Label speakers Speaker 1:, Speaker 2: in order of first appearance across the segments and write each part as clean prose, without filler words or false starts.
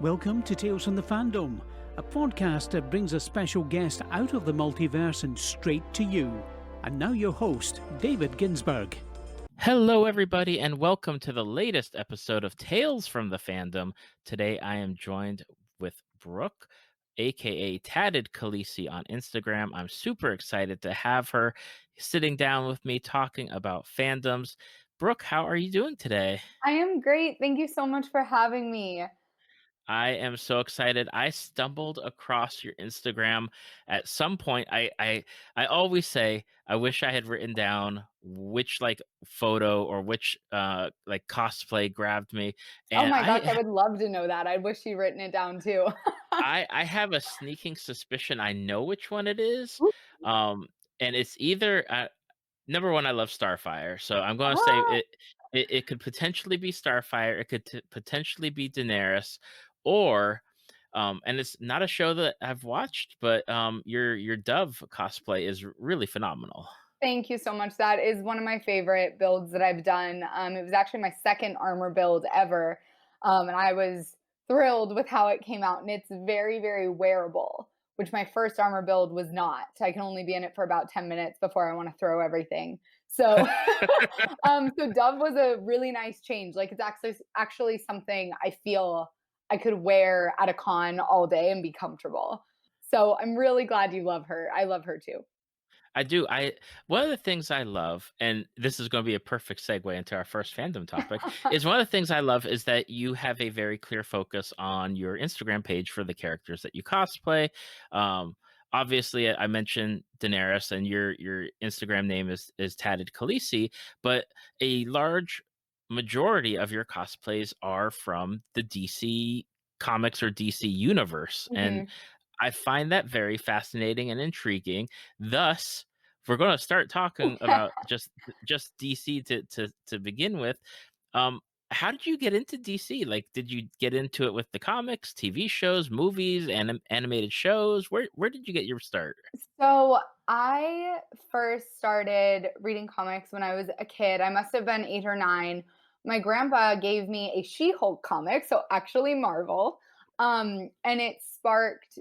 Speaker 1: Welcome to Tales from the Fandom, a podcast that brings a special guest out of the multiverse and straight to you. And now your host, David Ginsburg.
Speaker 2: Hello, everybody, and welcome to the latest episode of Tales from the Fandom. Today, I am joined with Brooke, aka TattedKhaleesei on Instagram. I'm super excited to have her sitting down with me talking about fandoms. Brooke, how are you doing today?
Speaker 3: I am great. Thank you so much for having me.
Speaker 2: I am so excited. I stumbled across your Instagram at some point. I always say I wish I had written down which photo or which cosplay grabbed me.
Speaker 3: And oh my gosh, I would love to know that. I wish you'd written it down too.
Speaker 2: I have a sneaking suspicion I know which one it is. And it's either number one, I love Starfire, so I'm going to say it could potentially be Starfire. It could potentially be Daenerys. Or, and it's not a show that I've watched, but your Dove cosplay is really phenomenal.
Speaker 3: Thank you so much. That is one of my favorite builds that I've done. It was actually my second armor build ever, and I was thrilled with how it came out. And it's very, very wearable, which my first armor build was not. I can only be in it for about 10 minutes before I want to throw everything. So, so Dove was a really nice change. Like, it's actually something I feel I could wear at a con all day and be comfortable. So I'm really glad you love her. I love her too.
Speaker 2: I do. One of the things I love, and this is going to be a perfect segue into our first fandom topic, is one of the things I love is that you have a very clear focus on your Instagram page for the characters that you cosplay. Obviously, I mentioned Daenerys, and your Instagram name is TattedKhaleesei, but a large majority of your cosplays are from the DC comics or DC universe. Mm-hmm. And I find that very fascinating and intriguing. Thus, we're going to start talking about just DC to begin with. How did you get into DC? Like, did you get into it with the comics, TV shows, movies, and animated shows? Where did you get your start?
Speaker 3: So I first started reading comics when I was a kid. I must have been 8 or 9. My grandpa gave me a She-Hulk comic, so actually Marvel. And it sparked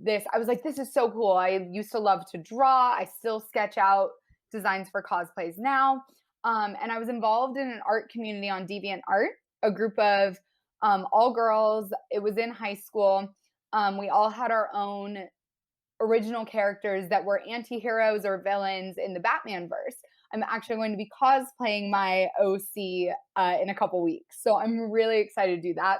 Speaker 3: this. I was like, this is so cool. I used to love to draw. I still sketch out designs for cosplays now. And I was involved in an art community on DeviantArt, a group of all girls. It was in high school. We all had our own original characters that were anti-heroes or villains in the Batman verse. I'm actually going to be cosplaying my OC in a couple weeks. So I'm really excited to do that.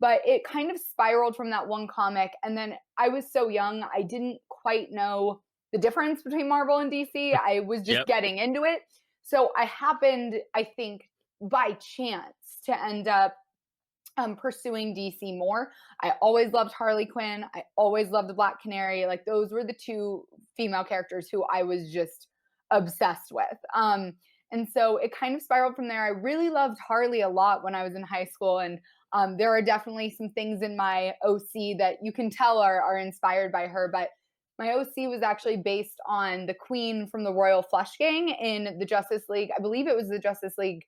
Speaker 3: But it kind of spiraled from that one comic. And then I was so young, I didn't quite know the difference between Marvel and DC. I was just getting into it. So I happened, I think, by chance to end up pursuing DC more. I always loved Harley Quinn. I always loved the Black Canary. Like, those were the two female characters who I was just obsessed with. And so it kind of spiraled from there. I really loved Harley a lot when I was in high school. And there are definitely some things in my OC that you can tell are inspired by her. But my OC was actually based on the Queen from the Royal Flush Gang in the Justice League. I believe it was the Justice League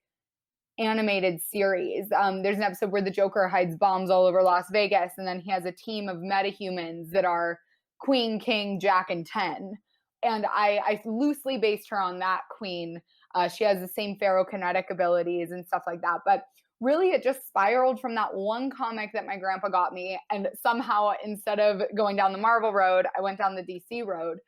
Speaker 3: animated series. There's an episode where the Joker hides bombs all over Las Vegas, and then he has a team of metahumans that are Queen, King, Jack, and Ten. And I loosely based her on that queen. She has the same ferrokinetic abilities and stuff like that. But really, it just spiraled from that one comic that my grandpa got me. And somehow, instead of going down the Marvel road, I went down the DC road.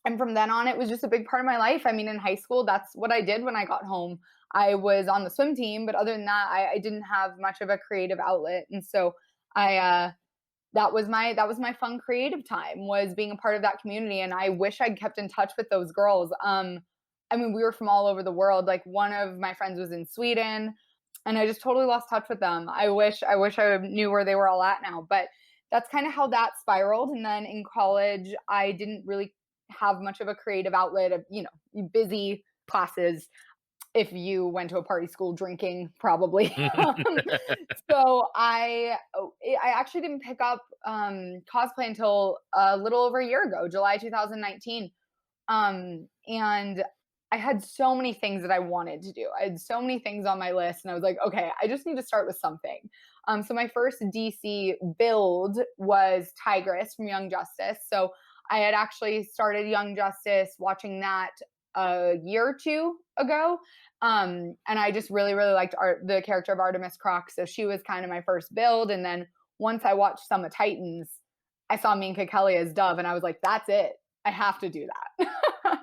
Speaker 3: And from then on, it was just a big part of my life. I mean, in high school, that's what I did when I got home. I was on the swim team, but other than that, I didn't have much of a creative outlet. And so that was my fun creative time, was being a part of that community. And I wish I'd kept in touch with those girls. I mean, we were from all over the world. Like, one of my friends was in Sweden, and I just totally lost touch with them. I wish I knew where they were all at now, but that's kind of how that spiraled. And then in college, I didn't really have much of a creative outlet of, busy classes. If you went to a party school, drinking, probably. So I actually didn't pick up cosplay until a little over a year ago, July 2019. And I had so many things that I wanted to do. I had so many things on my list, and I was like, okay, I just need to start with something. So my first DC build was Tigress from Young Justice. So I had actually started Young Justice, watching that a year or two ago. And I just really, really liked the character of Artemis Croc. So she was kind of my first build. And then once I watched some of Titans, I saw Minka Kelly as Dove, and I was like, that's it. I have to do that.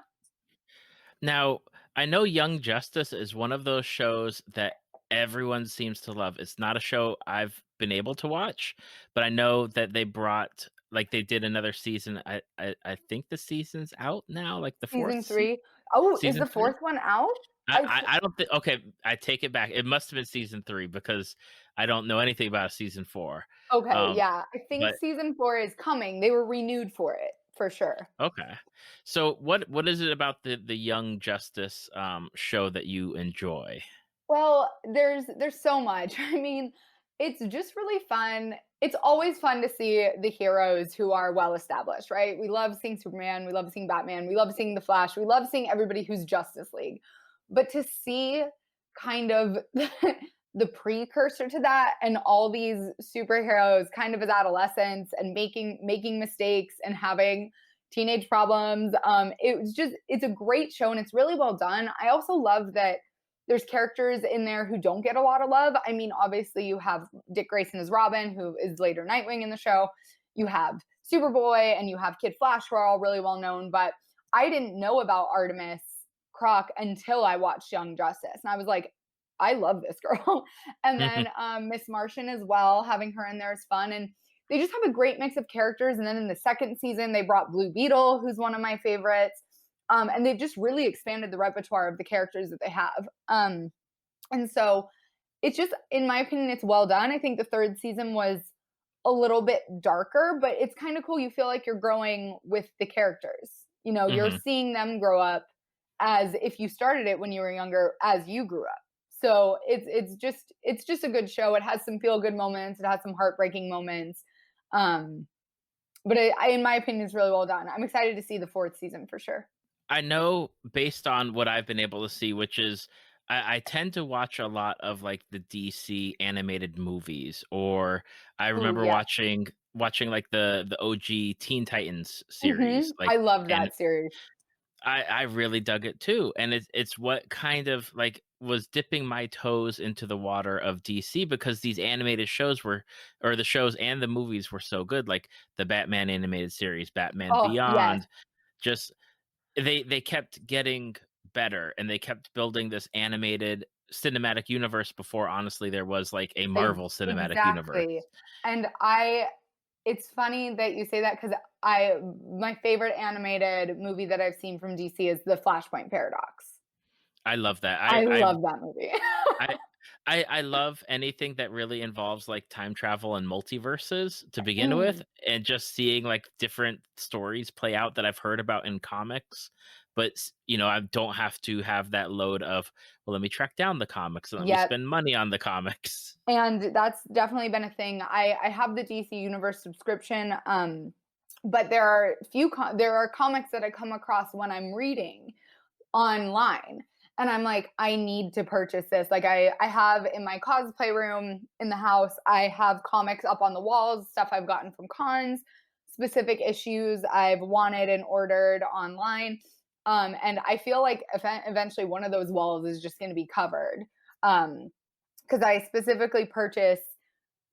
Speaker 2: Now, I know Young Justice is one of those shows that everyone seems to love. It's not a show I've been able to watch, but I know that they did another season. I think the season's out now, like the fourth
Speaker 3: Season 3. Oh, is
Speaker 2: season
Speaker 3: the
Speaker 2: 3.
Speaker 3: fourth one out?
Speaker 2: I don't think. Okay, I take it back. It must have been season 3 because I don't know anything about season 4.
Speaker 3: Okay,
Speaker 2: Um,
Speaker 3: yeah. I think
Speaker 2: but
Speaker 3: season 4 is coming. They were renewed for it, for sure.
Speaker 2: okay, so what is it about the Young Justice show that you enjoy?
Speaker 3: Well, there's so much. I mean, it's just really fun. It's always fun to see the heroes who are well established, right? We love seeing Superman, we love seeing Batman, we love seeing the Flash, we love seeing everybody who's Justice League. But to see kind of the precursor to that, and all these superheroes kind of as adolescents and making mistakes and having teenage problems, it's a great show, and it's really well done. I also love that there's characters in there who don't get a lot of love. I mean, obviously you have Dick Grayson as Robin, who is later Nightwing in the show. You have Superboy and you have Kid Flash, who are all really well known. But I didn't know about Artemis Croc until I watched Young Justice. And I was like, I love this girl. And then Miss Martian as well, having her in there is fun. And they just have a great mix of characters. And then in the second season, they brought Blue Beetle, who's one of my favorites. And they've just really expanded the repertoire of the characters that they have. And so it's just, in my opinion, it's well done. I think the third season was a little bit darker, but it's kind of cool. You feel like you're growing with the characters. You know, you're seeing them grow up as if you started it when you were younger, as you grew up. So it's just a good show. It has some feel good moments. It has some heartbreaking moments. But in my opinion, it's really well done. I'm excited to see the fourth season for sure.
Speaker 2: I know based on what I've been able to see, which is I tend to watch a lot of like the DC animated movies, or I remember watching like the OG Teen Titans series. Like,
Speaker 3: I love
Speaker 2: and
Speaker 3: that series.
Speaker 2: I really dug it too. And it's what kind of like was dipping my toes into the water of DC, because these animated shows or the shows and the movies were so good. Like the Batman animated series, Batman Beyond, just they kept getting better, and they kept building this animated cinematic universe before honestly there was like a Marvel cinematic universe.
Speaker 3: And it's funny that you say that, because my favorite animated movie that I've seen from DC is the Flashpoint Paradox.
Speaker 2: I love that.
Speaker 3: I love that movie.
Speaker 2: I love anything that really involves like time travel and multiverses to begin with, and just seeing like different stories play out that I've heard about in comics. But you know, I don't have to have that load of, well, let me track down the comics and let me spend money on the comics.
Speaker 3: And that's definitely been a thing. I have the DC Universe subscription, but there are comics that I come across when I'm reading online, and I'm like, I need to purchase this. Like I have in my cosplay room in the house, I have comics up on the walls, stuff I've gotten from cons, specific issues I've wanted and ordered online. And I feel like eventually one of those walls is just going to be covered. Because I specifically purchase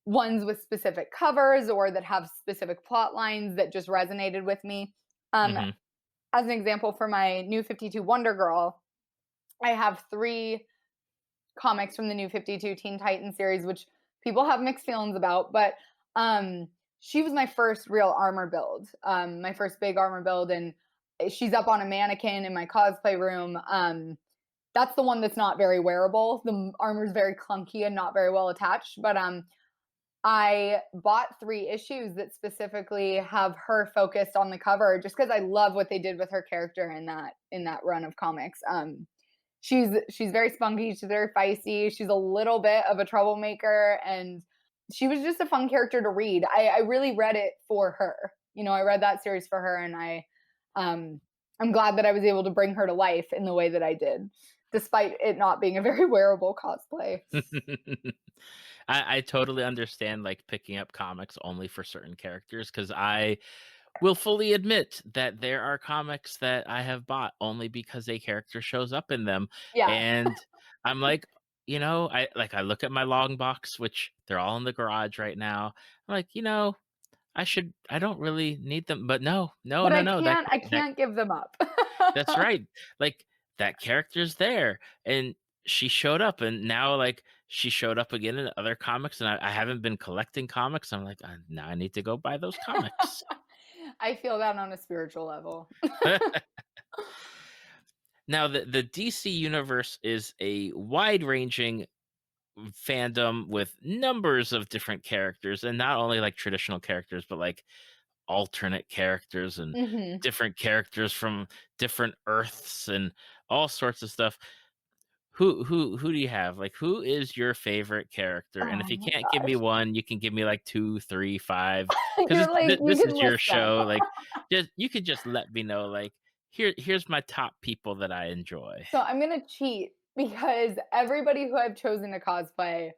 Speaker 3: ones with specific covers or that have specific plot lines that just resonated with me. As an example, for my New 52 Wonder Girl, I have 3 comics from the New 52 Teen Titans series, which people have mixed feelings about, but she was my first real armor build, my first big armor build, and she's up on a mannequin in my cosplay room. That's the one that's not very wearable. The armor is very clunky and not very well attached, but I bought 3 issues that specifically have her focused on the cover, just because I love what they did with her character in that run of comics. She's very spunky, she's very feisty, she's a little bit of a troublemaker, and she was just a fun character to read. I really read it for her. You know, I read that series for her, and I I'm glad that I was able to bring her to life in the way that I did, despite it not being a very wearable cosplay.
Speaker 2: I totally understand like picking up comics only for certain characters, because I will fully admit that there are comics that I have bought only because a character shows up in them.
Speaker 3: Yeah.
Speaker 2: And I'm like, I look at my long box, which they're all in the garage right now. I'm like, I don't really need them, but no, no,
Speaker 3: But
Speaker 2: no,
Speaker 3: I
Speaker 2: no.
Speaker 3: can't give them up.
Speaker 2: That's right. Like that character's there, and she showed up, and now like she showed up again in other comics, and I haven't been collecting comics. I'm like, now I need to go buy those comics.
Speaker 3: I feel that on a spiritual level.
Speaker 2: Now, the DC universe is a wide-ranging fandom with numbers of different characters, and not only like traditional characters, but like alternate characters and
Speaker 3: Mhm.
Speaker 2: different characters from different Earths and all sorts of stuff. Who do you have? Like, who is your favorite character? And
Speaker 3: Oh
Speaker 2: if you
Speaker 3: my
Speaker 2: can't give me
Speaker 3: gosh.
Speaker 2: one, you can give me like 2, 3, 5, because
Speaker 3: You're like, you
Speaker 2: this
Speaker 3: can
Speaker 2: is your
Speaker 3: list them.
Speaker 2: show. Like, you could just let me know. Like, here's my top people that I enjoy.
Speaker 3: So I'm gonna cheat because everybody who I've chosen to cosplay,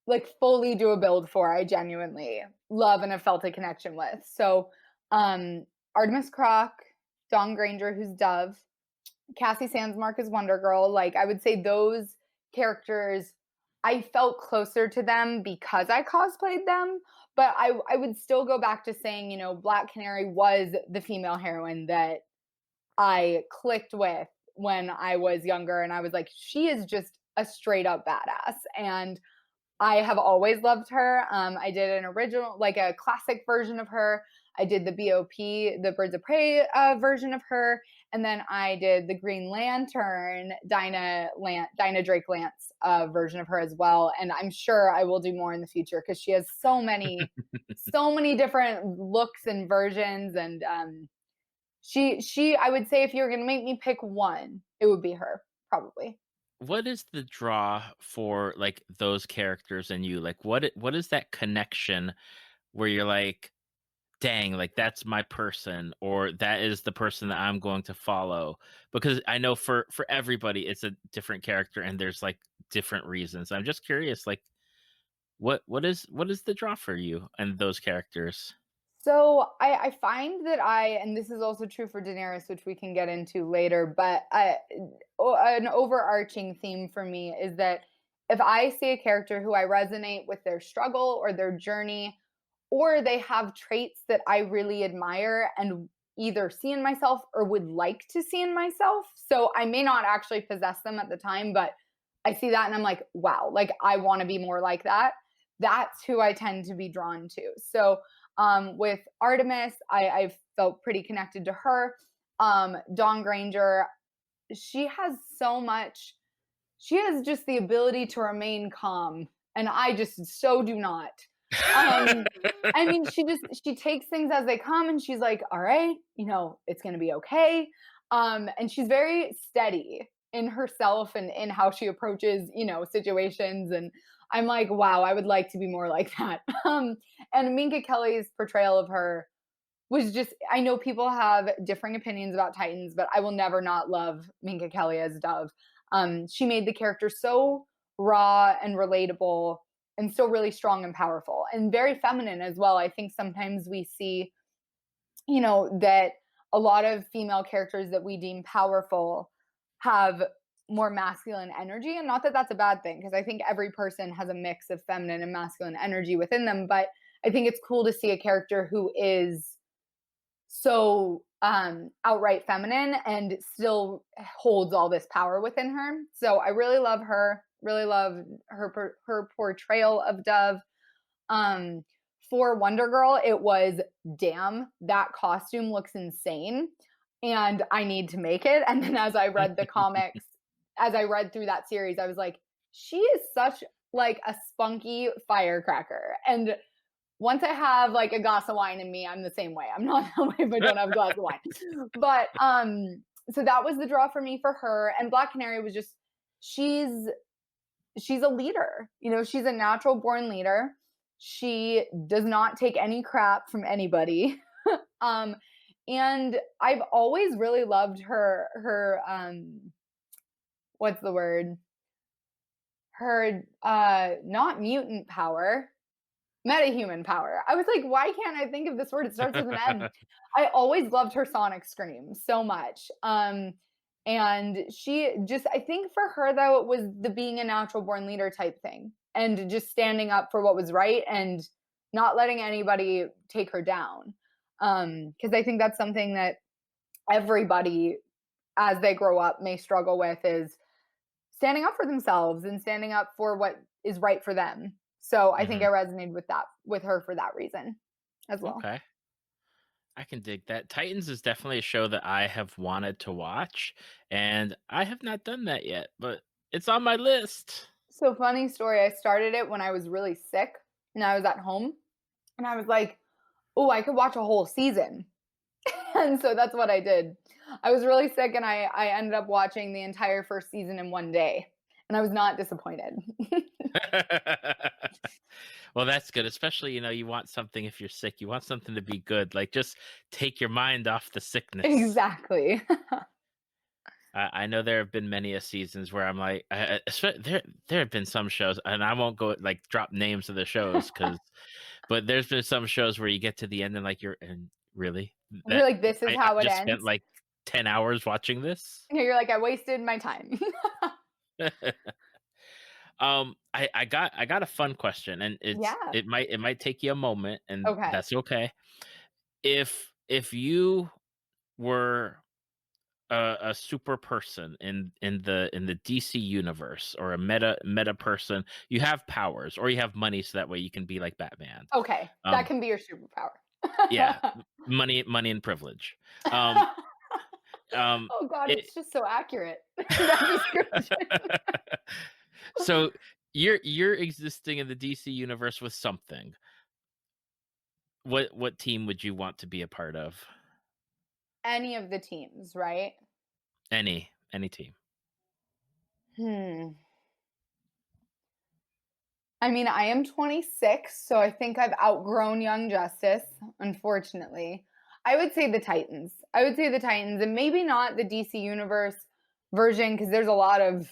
Speaker 3: like fully do a build for, I genuinely love and have felt a connection with. So Artemis Croc, Dawn Granger, who's Dove, Cassie Sandsmark is Wonder Girl. Like I would say those characters, I felt closer to them because I cosplayed them. But I would still go back to saying, Black Canary was the female heroine that I clicked with when I was younger. And I was like, she is just a straight up badass. And I have always loved her. I did an original, like a classic version of her. I did the BOP, the Birds of Prey version of her. And then I did the Green Lantern, Dinah Drake Lance version of her as well. And I'm sure I will do more in the future because she has so many different looks and versions. And she, I would say if you're going to make me pick one, it would be her, probably.
Speaker 2: What is the draw for like those characters and you? Like, what is that connection where you're like, dang, like that's my person, or that is the person that I'm going to follow? Because I know for everybody it's a different character and there's like different reasons. I'm just curious, like what is the draw for you and those characters?
Speaker 3: So I find that and this is also true for Daenerys, which we can get into later, but an overarching theme for me is that if I see a character who I resonate with their struggle or their journey, or they have traits that I really admire and either see in myself or would like to see in myself. So I may not actually possess them at the time, but I see that and I'm like, wow, like I want to be more like that. That's who I tend to be drawn to. So with Artemis, I felt pretty connected to her. Dawn Granger, she has so much. She has just the ability to remain calm, and I just so do not. I mean, she takes things as they come, and she's like, "All right, it's gonna be okay." And she's very steady in herself and in how she approaches, situations. And I'm like, wow, I would like to be more like that. And Minka Kelly's portrayal of her was just, I know people have differing opinions about Titans, but I will never not love Minka Kelly as Dove. She made the character so raw and relatable and still really strong and powerful and very feminine as well. I think sometimes we see, that a lot of female characters that we deem powerful have more masculine energy. And not that that's a bad thing, because I think every person has a mix of feminine and masculine energy within them. But I think it's cool to see a character who is so outright feminine and still holds all this power within her. So I really love her, really love her portrayal of Dove. For Wonder Girl, it was, damn, that costume looks insane and I need to make it. And then as I read the comics, as I read through that series, I was like, she is such like a spunky firecracker. And once I have like a glass of wine in me, I'm the same way. I'm not that way if I don't have a glass of wine. But so that was the draw for me for her. And Black Canary was just, she's a leader. She's a natural born leader. She does not take any crap from anybody. And I've always really loved her what's the word? Her not mutant power, metahuman power. I was like, why can't I think of this word? It starts with an M. I always loved her sonic scream so much. And she just, I think for her though, it was the being a natural born leader type thing and just standing up for what was right and not letting anybody take her down. Because I think that's something that everybody as they grow up may struggle with is standing up for themselves and standing up for what is right for them. So I think I resonated with her for that reason as well.
Speaker 2: Okay. I can dig that. Titans is definitely a show that I have wanted to watch, and I have not done that yet, but it's on my list.
Speaker 3: So funny story, I started it when I was really sick and I was at home and I was like, oh, I could watch a whole season. And so that's what I did. I was really sick and I ended up watching the entire first season in one day. And I was not disappointed.
Speaker 2: Well, that's good. Especially, you want something if you're sick. You want something to be good. Like, just take your mind off the sickness.
Speaker 3: Exactly.
Speaker 2: I know there have been many a seasons where I'm like, there have been some shows, and I won't go like drop names of the shows but there's been some shows where you get to the end and like and really,
Speaker 3: You're like, this is how
Speaker 2: I
Speaker 3: it
Speaker 2: just
Speaker 3: ends.
Speaker 2: spent like 10 hours watching this.
Speaker 3: You're like, I wasted my time.
Speaker 2: I got a fun question, and it might take you a moment, and that's okay. If you were a super person in the DC universe, or a meta person, you have powers or you have money, so that way you can be like Batman.
Speaker 3: Okay, that can be your superpower.
Speaker 2: Yeah, money and privilege.
Speaker 3: Oh God, it's just so accurate. That description.
Speaker 2: So you're existing in the DC universe with something. What team would you want to be a part of?
Speaker 3: Any of the teams, right?
Speaker 2: Any team.
Speaker 3: I mean, I am 26, so I think I've outgrown Young Justice, unfortunately. I would say the Titans. And maybe not the DC Universe version, because there's a lot of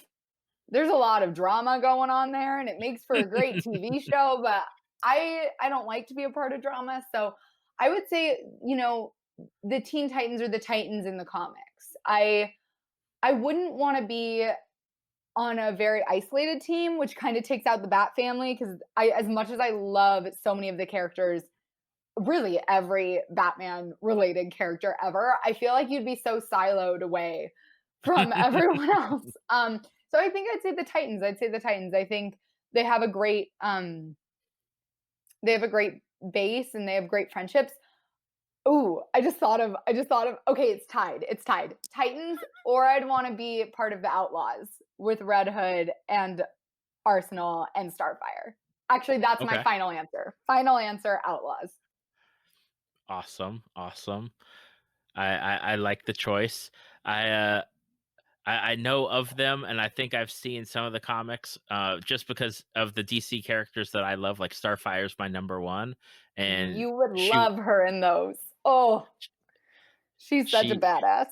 Speaker 3: drama going on there, and it makes for a great TV show. But I don't like to be a part of drama, so I would say the Teen Titans or the Titans in the comics. I wouldn't want to be on a very isolated team, which kind of takes out the Bat family, because as much as I love so many of the characters, really every Batman related character ever, I feel like you'd be so siloed away from everyone else. So I think I'd say the Titans. I think they have a great base and they have great friendships. Ooh, I just thought of okay, it's tied. Titans, or I'd want to be part of the Outlaws with Red Hood and Arsenal and Starfire. Actually, that's my final answer. Outlaws.
Speaker 2: Awesome. I like the choice. I know of them, and I think I've seen some of the comics, just because of the DC characters that I love. Like Starfire's my number one, and
Speaker 3: you would love her in those. Oh, she's such a badass.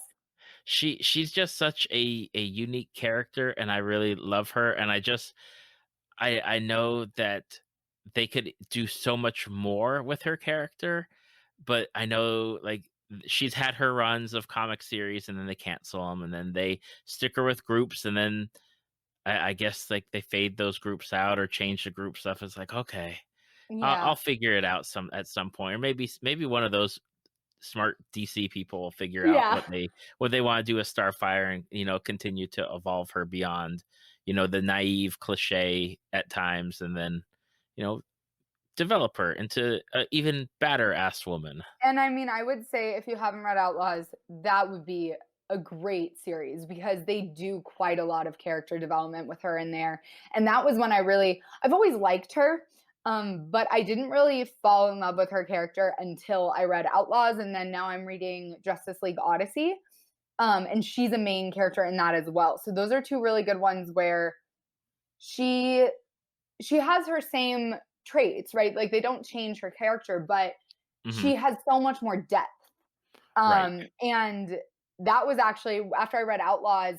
Speaker 2: She's just such a unique character, and I really love her. And I know that they could do so much more with her character, but I know like she's had her runs of comic series, and then they cancel them, and then they stick her with groups, and then I guess like they fade those groups out or change the group stuff. It's like, okay, I'll figure it out at some point, or maybe one of those smart DC people will figure out what they want to do with Starfire, and continue to evolve her beyond the naive cliche at times, and then develop her into an even badder ass woman.
Speaker 3: And I mean, I would say if you haven't read Outlaws, that would be a great series, because they do quite a lot of character development with her in there. And that was when I've always liked her. But I didn't really fall in love with her character until I read Outlaws, and then now I'm reading Justice League Odyssey. And she's a main character in that as well. So those are two really good ones where she has her same traits, right? Like they don't change her character, but she has so much more depth.
Speaker 2: Right.
Speaker 3: And that was actually after I read Outlaws.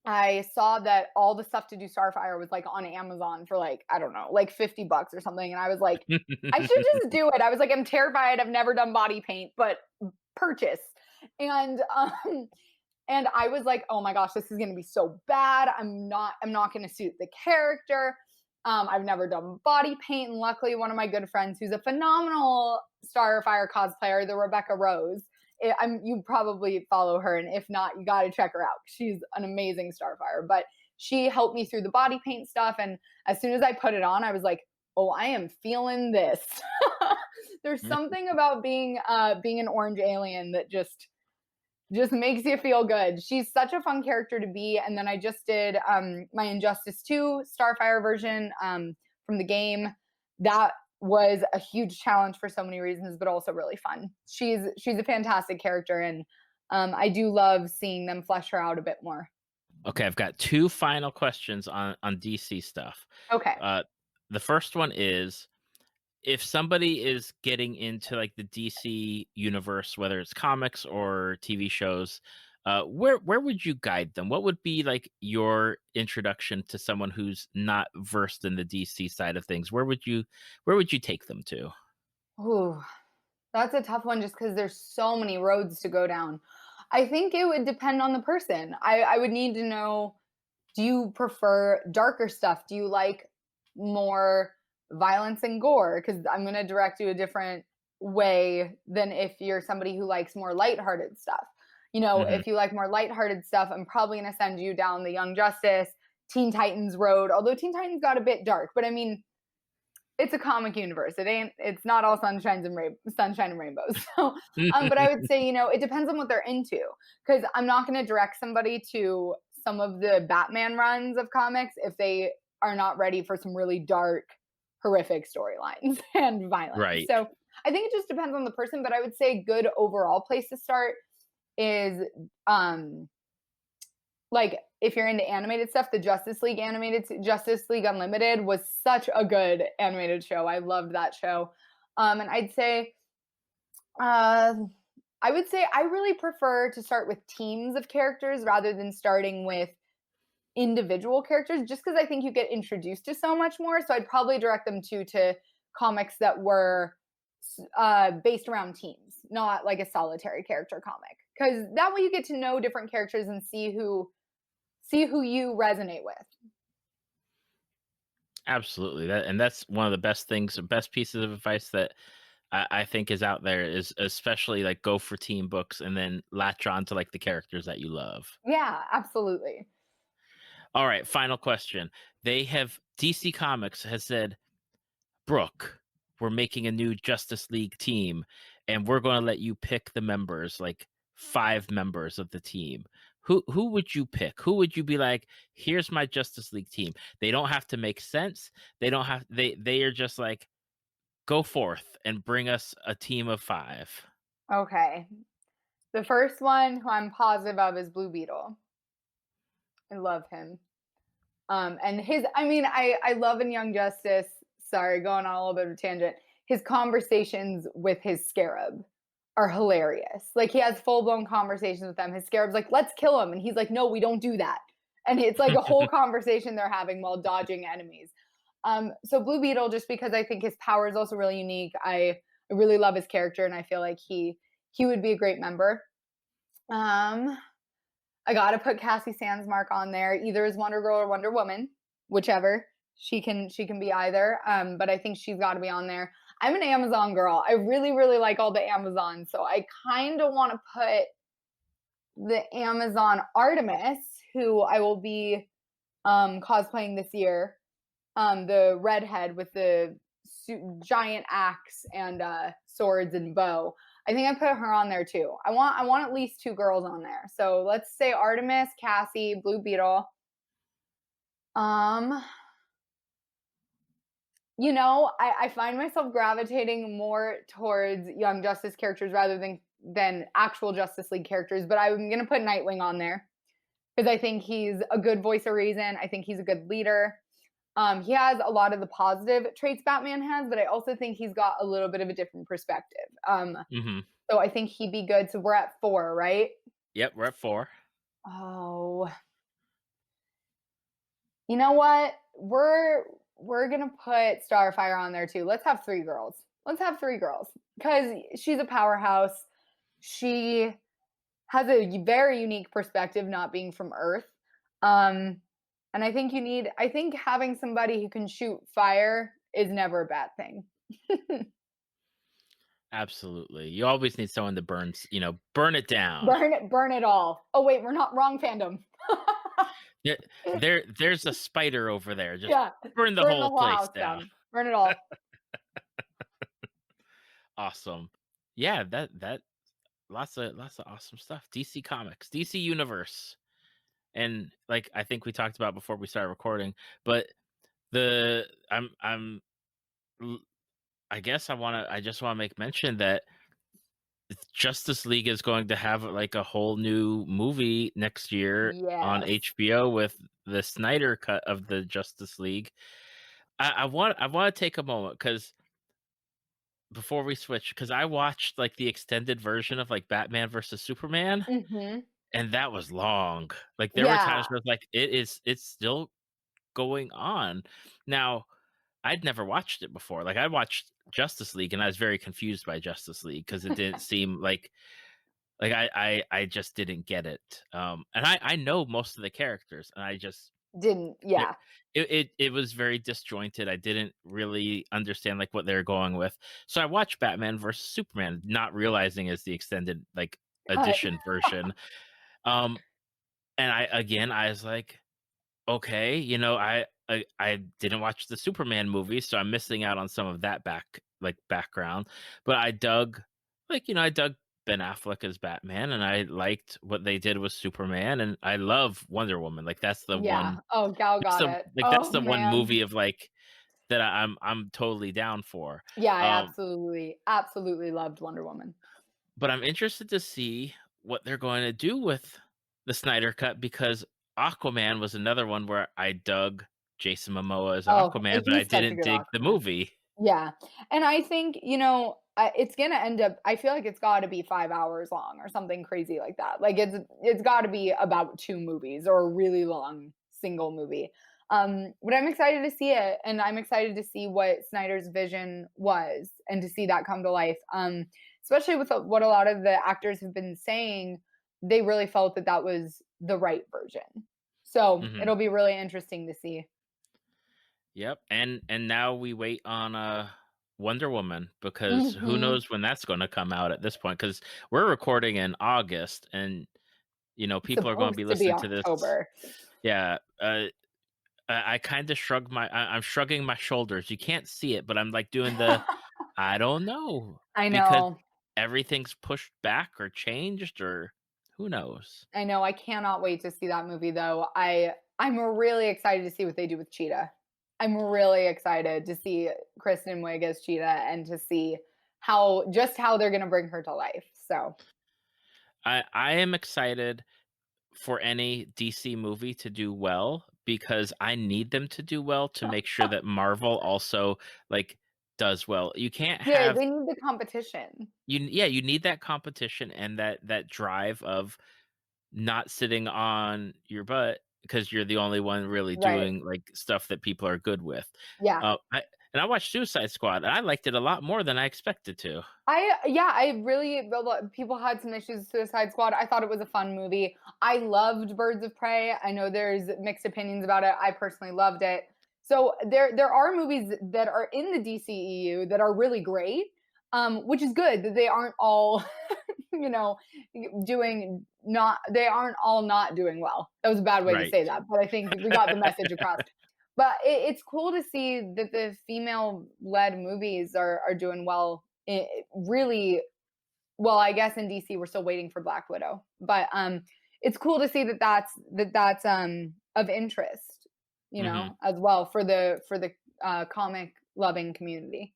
Speaker 3: I saw that all the stuff to do Starfire was like on Amazon for like, I don't know, like $50 or something. And I was like, I should just do it. I was like, I'm terrified. I've never done body paint, but purchase. And and I was like, oh my gosh, this is gonna be so bad. I'm not gonna suit the character. I've never done body paint, and luckily one of my good friends who's a phenomenal Starfire cosplayer, the Rebecca Rose. You probably follow her, and if not, you got to check her out. She's an amazing Starfire. But she helped me through the body paint stuff, and as soon as I put it on, I was like, "Oh, I am feeling this." There's something about being an orange alien that just makes you feel good. She's such a fun character to be. And then I just did my Injustice 2 Starfire version from the game. That was a huge challenge for so many reasons, but also really fun. She's a fantastic character, and I do love seeing them flesh her out a bit more.
Speaker 2: Okay, I've got two final questions on DC stuff.
Speaker 3: Okay.
Speaker 2: The first one is, if somebody is getting into like the DC universe, whether it's comics or TV shows, where would you guide them? What would be like your introduction to someone who's not versed in the DC side of things? Where would you take them to?
Speaker 3: Ooh, that's a tough one just because there's so many roads to go down. I think it would depend on the person. I would need to know, do you prefer darker stuff? Do you like more violence and gore? Because I'm going to direct you a different way than if you're somebody who likes more lighthearted stuff. You know,
Speaker 2: Mhm.
Speaker 3: if you like more lighthearted stuff, I'm probably going to send you down the Young Justice, Teen Titans road. Although Teen Titans got a bit dark, but I mean, it's a comic universe. It's not all sunshine and rainbows. So, but I would say, you know, it depends on what they're into. Because I'm not going to direct somebody to some of the Batman runs of comics if they are not ready for some really dark, horrific storylines and violence.
Speaker 2: Right.
Speaker 3: So I think it just depends on the person. But I would say a good overall place to start is like if you're into animated stuff, the Justice League Unlimited was such a good animated show. I loved that show. And I'd say I would say I really prefer to start with teams of characters rather than starting with individual characters, just because I think you get introduced to so much more. So I'd probably direct them to comics that were based around teams, not like a solitary character comic, because that way you get to know different characters and see who you resonate with.
Speaker 2: Absolutely. That's one of the best pieces of advice that I think is out there, is especially like go for team books and then latch on to like the characters that you love.
Speaker 3: Yeah, absolutely.
Speaker 2: All right, final question. DC Comics has said, Brooke, we're making a new Justice League team and we're going to let you pick the members, like 5 members of the team. Who would you pick? Who would you be like, here's my Justice League team? They don't have to make sense. They are just like, go forth and bring us a team of 5.
Speaker 3: Okay. The first one who I'm positive of is Blue Beetle. I love him. And I love in Young Justice, sorry, going on a little bit of a tangent, his conversations with his Scarab are hilarious. Like, he has full-blown conversations with them. His Scarab's like, let's kill him. And he's like, no, we don't do that. And it's like a whole conversation they're having while dodging enemies. So Blue Beetle, just because I think his power is also really unique. I really love his character, and I feel like he would be a great member. I gotta put Cassie Sandsmark on there, either as Wonder Girl or Wonder Woman, whichever. She can be either. But I think she's got to be on there. I'm an Amazon girl. I really, really like all the Amazons, so I kind of want to put the Amazon Artemis, who I will be cosplaying this year. The redhead with the giant axe and swords and bow. I think I put her on there too. I want at least 2 girls on there. So let's say Artemis, Cassie, Blue Beetle. You know, I find myself gravitating more towards Young Justice characters rather than actual Justice League characters, but I'm gonna put Nightwing on there because I think he's a good voice of reason. I think he's a good leader. He has a lot of the positive traits Batman has, but I also think he's got a little bit of a different perspective.
Speaker 2: Hmm.
Speaker 3: So I think he'd be good. So we're at 4, right?
Speaker 2: Yep, we're at 4.
Speaker 3: Oh, you know what? We're gonna put Starfire on there too. Let's have 3 girls. Let's have 3 girls because she's a powerhouse. She has a very unique perspective, not being from Earth. Um, and I think having somebody who can shoot fire is never a bad thing.
Speaker 2: Absolutely. You always need someone to burn it down.
Speaker 3: Burn it all. Oh wait, we're not wrong fandom.
Speaker 2: Yeah, there's a spider over there. Just
Speaker 3: Yeah,
Speaker 2: burn the
Speaker 3: burn the
Speaker 2: whole
Speaker 3: whole
Speaker 2: place
Speaker 3: house
Speaker 2: down.
Speaker 3: down. Burn it all.
Speaker 2: Awesome. Yeah, that lots of awesome stuff. DC Comics, DC Universe. And like I think we talked about before we started recording, but the I'm l- I guess I just want to make mention that Justice League is going to have like a whole new movie next year on
Speaker 3: Yes.
Speaker 2: HBO with the Snyder cut of the Justice League. I want to take a moment because before we switch, because I watched like the extended version of like Batman versus Superman,
Speaker 3: Mhm.
Speaker 2: and that was long. Like there were
Speaker 3: Yeah.
Speaker 2: times where like it's still going on. Now, I'd never watched it before. Like I watched Justice League and I was very confused by Justice League because it didn't seem like I just didn't get it. And I know most of the characters and I just
Speaker 3: Didn't.
Speaker 2: it,
Speaker 3: Yeah.
Speaker 2: it was very disjointed. I didn't really understand like what they were going with. So I watched Batman versus Superman, not realizing it's the extended like
Speaker 3: Cut.
Speaker 2: edition version. Um and I was like, okay, I didn't watch the Superman movie, so I'm missing out on some of that background. But I dug Ben Affleck as Batman, and I liked what they did with Superman, and I love Wonder Woman. Like
Speaker 3: Yeah. Oh, Gal
Speaker 2: that's
Speaker 3: got
Speaker 2: the
Speaker 3: it.
Speaker 2: that's
Speaker 3: Oh
Speaker 2: the one
Speaker 3: man.
Speaker 2: movie of like that I'm totally down for.
Speaker 3: Yeah, I
Speaker 2: Um,
Speaker 3: absolutely loved Wonder Woman.
Speaker 2: but I'm interested to see what they're going to do with the Snyder cut because Aquaman was another one where I dug Jason Momoa as
Speaker 3: Oh,
Speaker 2: Aquaman, but I
Speaker 3: he's such a
Speaker 2: didn't
Speaker 3: good
Speaker 2: dig the
Speaker 3: Aquaman.
Speaker 2: movie.
Speaker 3: Yeah, and I think, it's gonna end up I feel like it's gotta be 5 hours long or something crazy like that. Like, it's gotta be about 2 movies or a really long single movie. But I'm excited to see it, and I'm excited to see what Snyder's vision was and to see that come to life. Especially with what a lot of the actors have been saying, they really felt that that was the right version. So,
Speaker 2: Hmm.
Speaker 3: it'll be really interesting to see.
Speaker 2: Yep, and now we wait on Wonder Woman because who
Speaker 3: Mhm.
Speaker 2: knows when that's going to come out at this point? Because we're recording in August, and
Speaker 3: It's
Speaker 2: people are going to be
Speaker 3: supposed to be
Speaker 2: listening to this.
Speaker 3: October.
Speaker 2: Yeah, I kind of I'm shrugging my shoulders. You can't see it, but I'm like doing the I don't know
Speaker 3: I
Speaker 2: because
Speaker 3: know.
Speaker 2: everything's pushed back or changed or who knows.
Speaker 3: I know. I cannot wait to see that movie though. I'm really excited to see what they do with Cheetah. I'm really excited to see Kristen Wiig as Cheetah and to see how they're going to bring her to life. So,
Speaker 2: I am excited for any DC movie to do well because I need them to do well to make sure that Marvel also like does well. You can't
Speaker 3: yeah,
Speaker 2: have
Speaker 3: they need the competition.
Speaker 2: you need that competition and that drive of not sitting on your butt because you're the only one really
Speaker 3: Right.
Speaker 2: doing like stuff that people are good with.
Speaker 3: Yeah.
Speaker 2: I watched Suicide Squad and I liked it a lot more than I expected to.
Speaker 3: I really people had some issues with Suicide Squad. I thought it was a fun movie. I loved Birds of Prey. I know there's mixed opinions about it. I personally loved it. So there are movies that are in the DCEU that are really great, which is good that they aren't all, you know, doing not they aren't all not doing well. That was a bad way to
Speaker 2: Right.
Speaker 3: say that, but I think we got the message across. But it's cool to see that the female-led movies are doing well. Really well. I guess in DC we're still waiting for Black Widow, but it's cool to see that that's of interest,
Speaker 2: Hmm.
Speaker 3: as well for the comic loving community.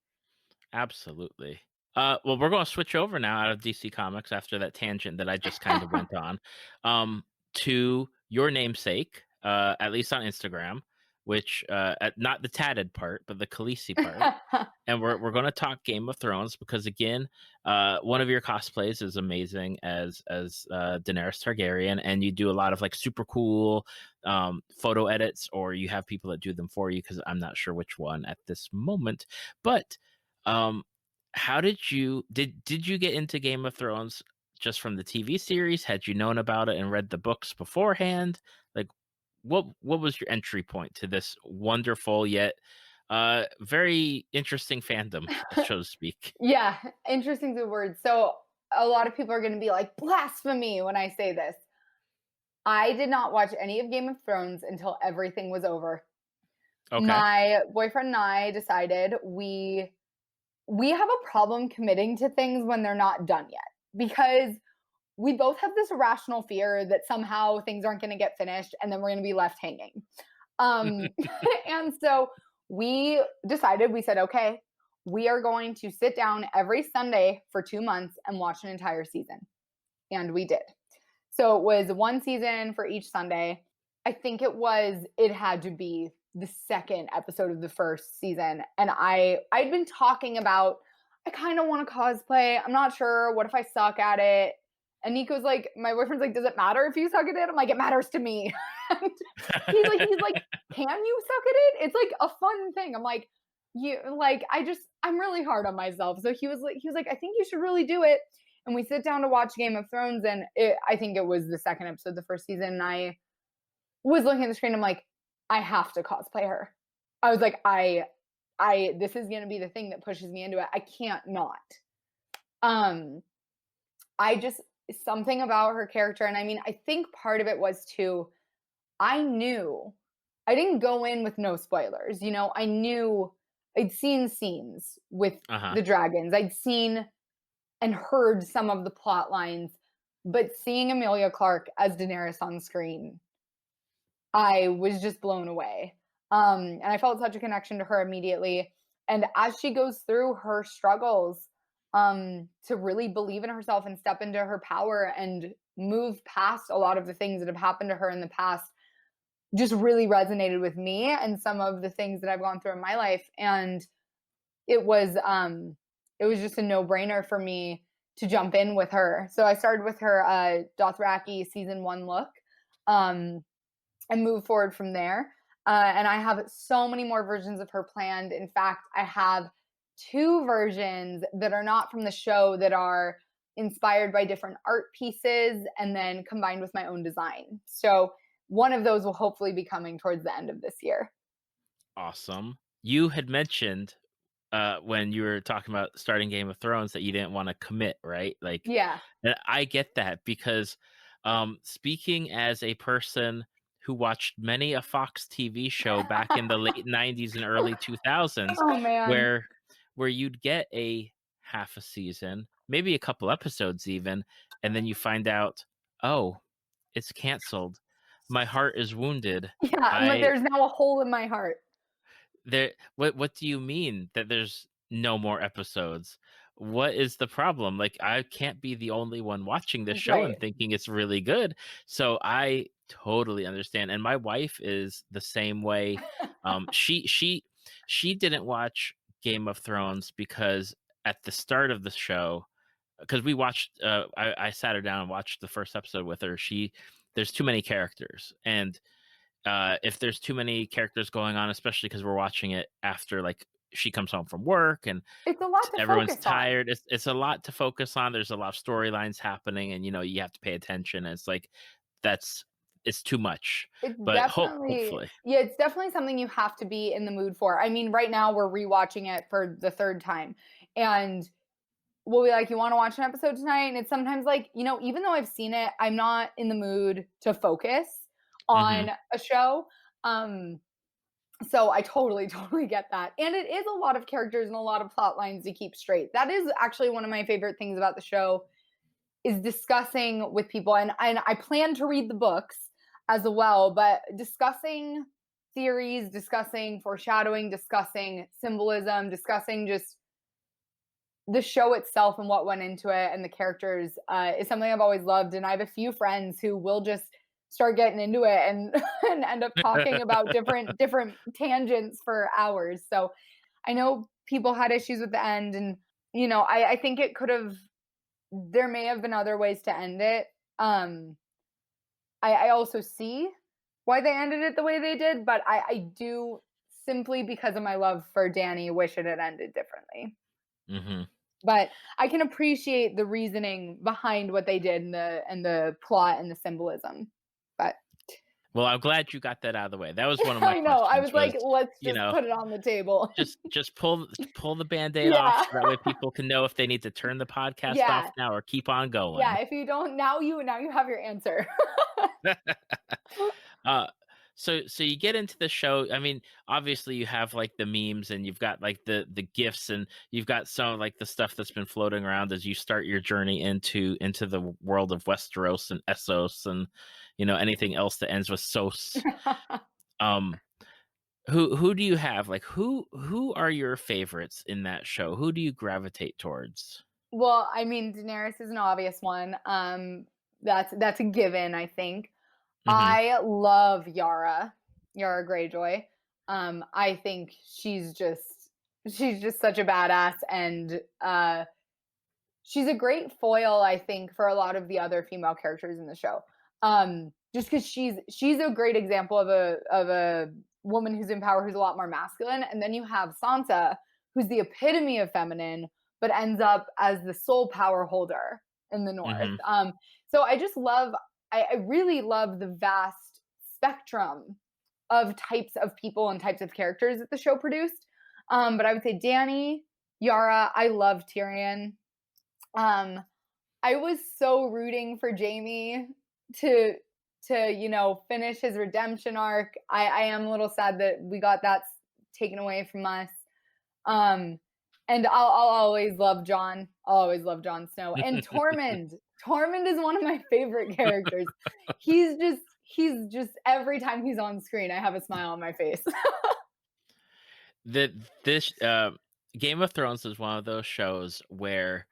Speaker 2: Absolutely. Well, we're going to switch over now out of DC Comics after that tangent that I just kind of went on, to your namesake, at least on Instagram, which not the tatted part, but the Khaleesi part. And we're going to talk Game of Thrones because again, one of your cosplays is amazing as Daenerys Targaryen, and you do a lot of like super cool photo edits, or you have people that do them for you because I'm not sure which one at this moment. But how did you get into Game of Thrones just from the TV series? Had you known about it and read the books beforehand? Like, what was your entry point to this wonderful yet very interesting fandom, so to speak?
Speaker 3: Yeah, interesting the word. So a lot of people are going to be like, blasphemy when I say this. I did not watch any of Game of Thrones until everything was over.
Speaker 2: Okay.
Speaker 3: My boyfriend and I decided we have a problem committing to things when they're not done yet, because we both have this irrational fear that somehow things aren't going to get finished and then we're going to be left hanging. And so we decided, we said, okay, we are going to sit down every Sunday for 2 months and watch an entire season. And we did. So it was one season for each Sunday. I think it had to be the second episode of the first season. And I'd been talking about, I kind of want to cosplay. I'm not sure. What if I suck at it? And Nico's like, my boyfriend's like, does it matter if you suck at it? I'm like, it matters to me. And he's like, can you suck at it? It's like a fun thing. I'm like, I'm really hard on myself. So he was like, I think you should really do it. And we sit down to watch Game of Thrones, and I think it was the second episode of the first season. And I was looking at the screen. I'm like, I have to cosplay her. I was like, this is going to be the thing that pushes me into it. I can't not. Something about her character. And I mean, I think part of it was too, I didn't go in with no spoilers. I knew I'd seen scenes with the dragons. I'd seen and heard some of the plot lines, but seeing Emilia Clarke as Daenerys on screen, I was just blown away. And I felt such a connection to her immediately. And as she goes through her struggles, to really believe in herself and step into her power and move past a lot of the things that have happened to her in the past, just really resonated with me and some of the things that I've gone through in my life. And it was just a no-brainer for me to jump in with her. So I started with her Dothraki season 1 look, and moved forward from there. And I have so many more versions of her planned. In fact, I have 2 versions that are not from the show that are inspired by different art pieces and then combined with my own design. So one of those will hopefully be coming towards the end of this year.
Speaker 2: Awesome. You had mentioned when you were talking about starting Game of Thrones that you didn't want to commit, right? Like,
Speaker 3: Yeah.
Speaker 2: and I get that because speaking as a person who watched many a Fox TV show back in the late 90s and early 2000s,
Speaker 3: Oh man.
Speaker 2: where you'd get a half a season, maybe a couple episodes even, and then you find out, oh, it's canceled. My heart is wounded.
Speaker 3: Yeah, I'm like, there's now a hole in my heart.
Speaker 2: What do you mean that there's no more episodes? What is the problem? Like, I can't be the only one watching this show and thinking it's really good. So I totally understand. And my wife is the same way. She didn't watch Game of Thrones because at the start of the show, because we watched, I sat her down and watched the first episode with her. There's too many characters, and if there's too many characters going on, especially because we're watching it after like she comes home from work and
Speaker 3: it's a lot to
Speaker 2: everyone's
Speaker 3: focus
Speaker 2: tired. It's a lot to focus on. There's a lot of storylines happening, and you have to pay attention. And it's like it's too much.
Speaker 3: It's
Speaker 2: but hopefully,
Speaker 3: yeah, it's definitely something you have to be in the mood for. I mean, right now we're rewatching it for the 3rd time, and we'll be like, you want to watch an episode tonight? And it's sometimes like, even though I've seen it, I'm not in the mood to focus on a show. So I totally get that. And it is a lot of characters and a lot of plot lines to keep straight. That is actually one of my favorite things about the show, is discussing with people. And I plan to read the books as well, but discussing theories, discussing foreshadowing, discussing symbolism, discussing just the show itself and what went into it and the characters is something I've always loved. And I have a few friends who will just start getting into it and and end up talking about different tangents for hours. So I know people had issues with the end, and I think it could have. There may have been other ways to end it. I also see why they ended it the way they did, but I do, simply because of my love for Danny, wish it had ended differently.
Speaker 2: Mm-hmm.
Speaker 3: But I can appreciate the reasoning behind what they did and the plot and the symbolism. But
Speaker 2: Well, I'm glad you got that out of the way. That was one of my
Speaker 3: I know. I
Speaker 2: questions
Speaker 3: was like, let's
Speaker 2: you
Speaker 3: just
Speaker 2: know,
Speaker 3: put it on the table.
Speaker 2: just pull the Band-Aid off
Speaker 3: Yeah.
Speaker 2: so that way people can know if they need to turn the podcast off
Speaker 3: Yeah.
Speaker 2: now or keep on going.
Speaker 3: Yeah. If you don't, now you have your answer.
Speaker 2: So you get into the show. I mean, obviously you have like the memes and you've got like the gifs and you've got some of like the stuff that's been floating around as you start your journey into the world of Westeros and Essos and anything else that ends with Sos. Who do you have? Like who are your favorites in that show? Who do you gravitate towards?
Speaker 3: Well, I mean, Daenerys is an obvious one. That's a given, I think.
Speaker 2: Mhm.
Speaker 3: I love Yara Greyjoy. I think she's just such a badass, and she's a great foil, I think, for a lot of the other female characters in the show. Just because she's a great example of a woman who's in power, who's a lot more masculine, and then you have Sansa, who's the epitome of feminine, but ends up as the sole power holder in the North.
Speaker 2: Mhm.
Speaker 3: So I just love, I really love the vast spectrum of types of people and types of characters that the show produced. But I would say Dany, Yara, I love Tyrion. I was so rooting for Jaime to finish his redemption arc. I am a little sad that we got that taken away from us. And I'll always love Jon. I'll always love Jon Snow. And Tormund. Tormund is one of my favorite characters. He's just every time he's on screen, I have a smile on my face.
Speaker 2: This Game of Thrones is one of those shows where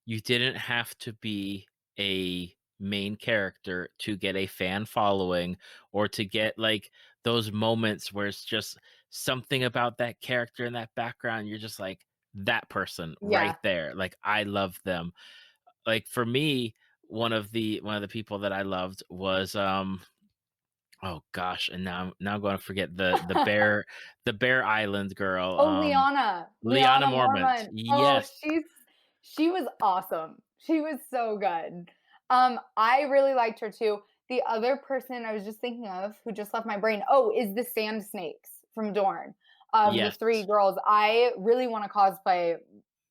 Speaker 2: you didn't have to be a main character to get a fan following or to get like those moments where it's just something about that character in that background. You're just like that person right there. Like I love them. Like for me, one of the people that I loved was oh gosh, and now I'm going to forget the Bear Island girl.
Speaker 3: Oh, Lyanna
Speaker 2: Mormont. Yes.
Speaker 3: Oh, she was awesome. She was so good. I really liked her too. The other person I was just thinking of who just left my brain, is the Sand Snakes from Dorne.
Speaker 2: Yes.
Speaker 3: The three girls. I really want to cosplay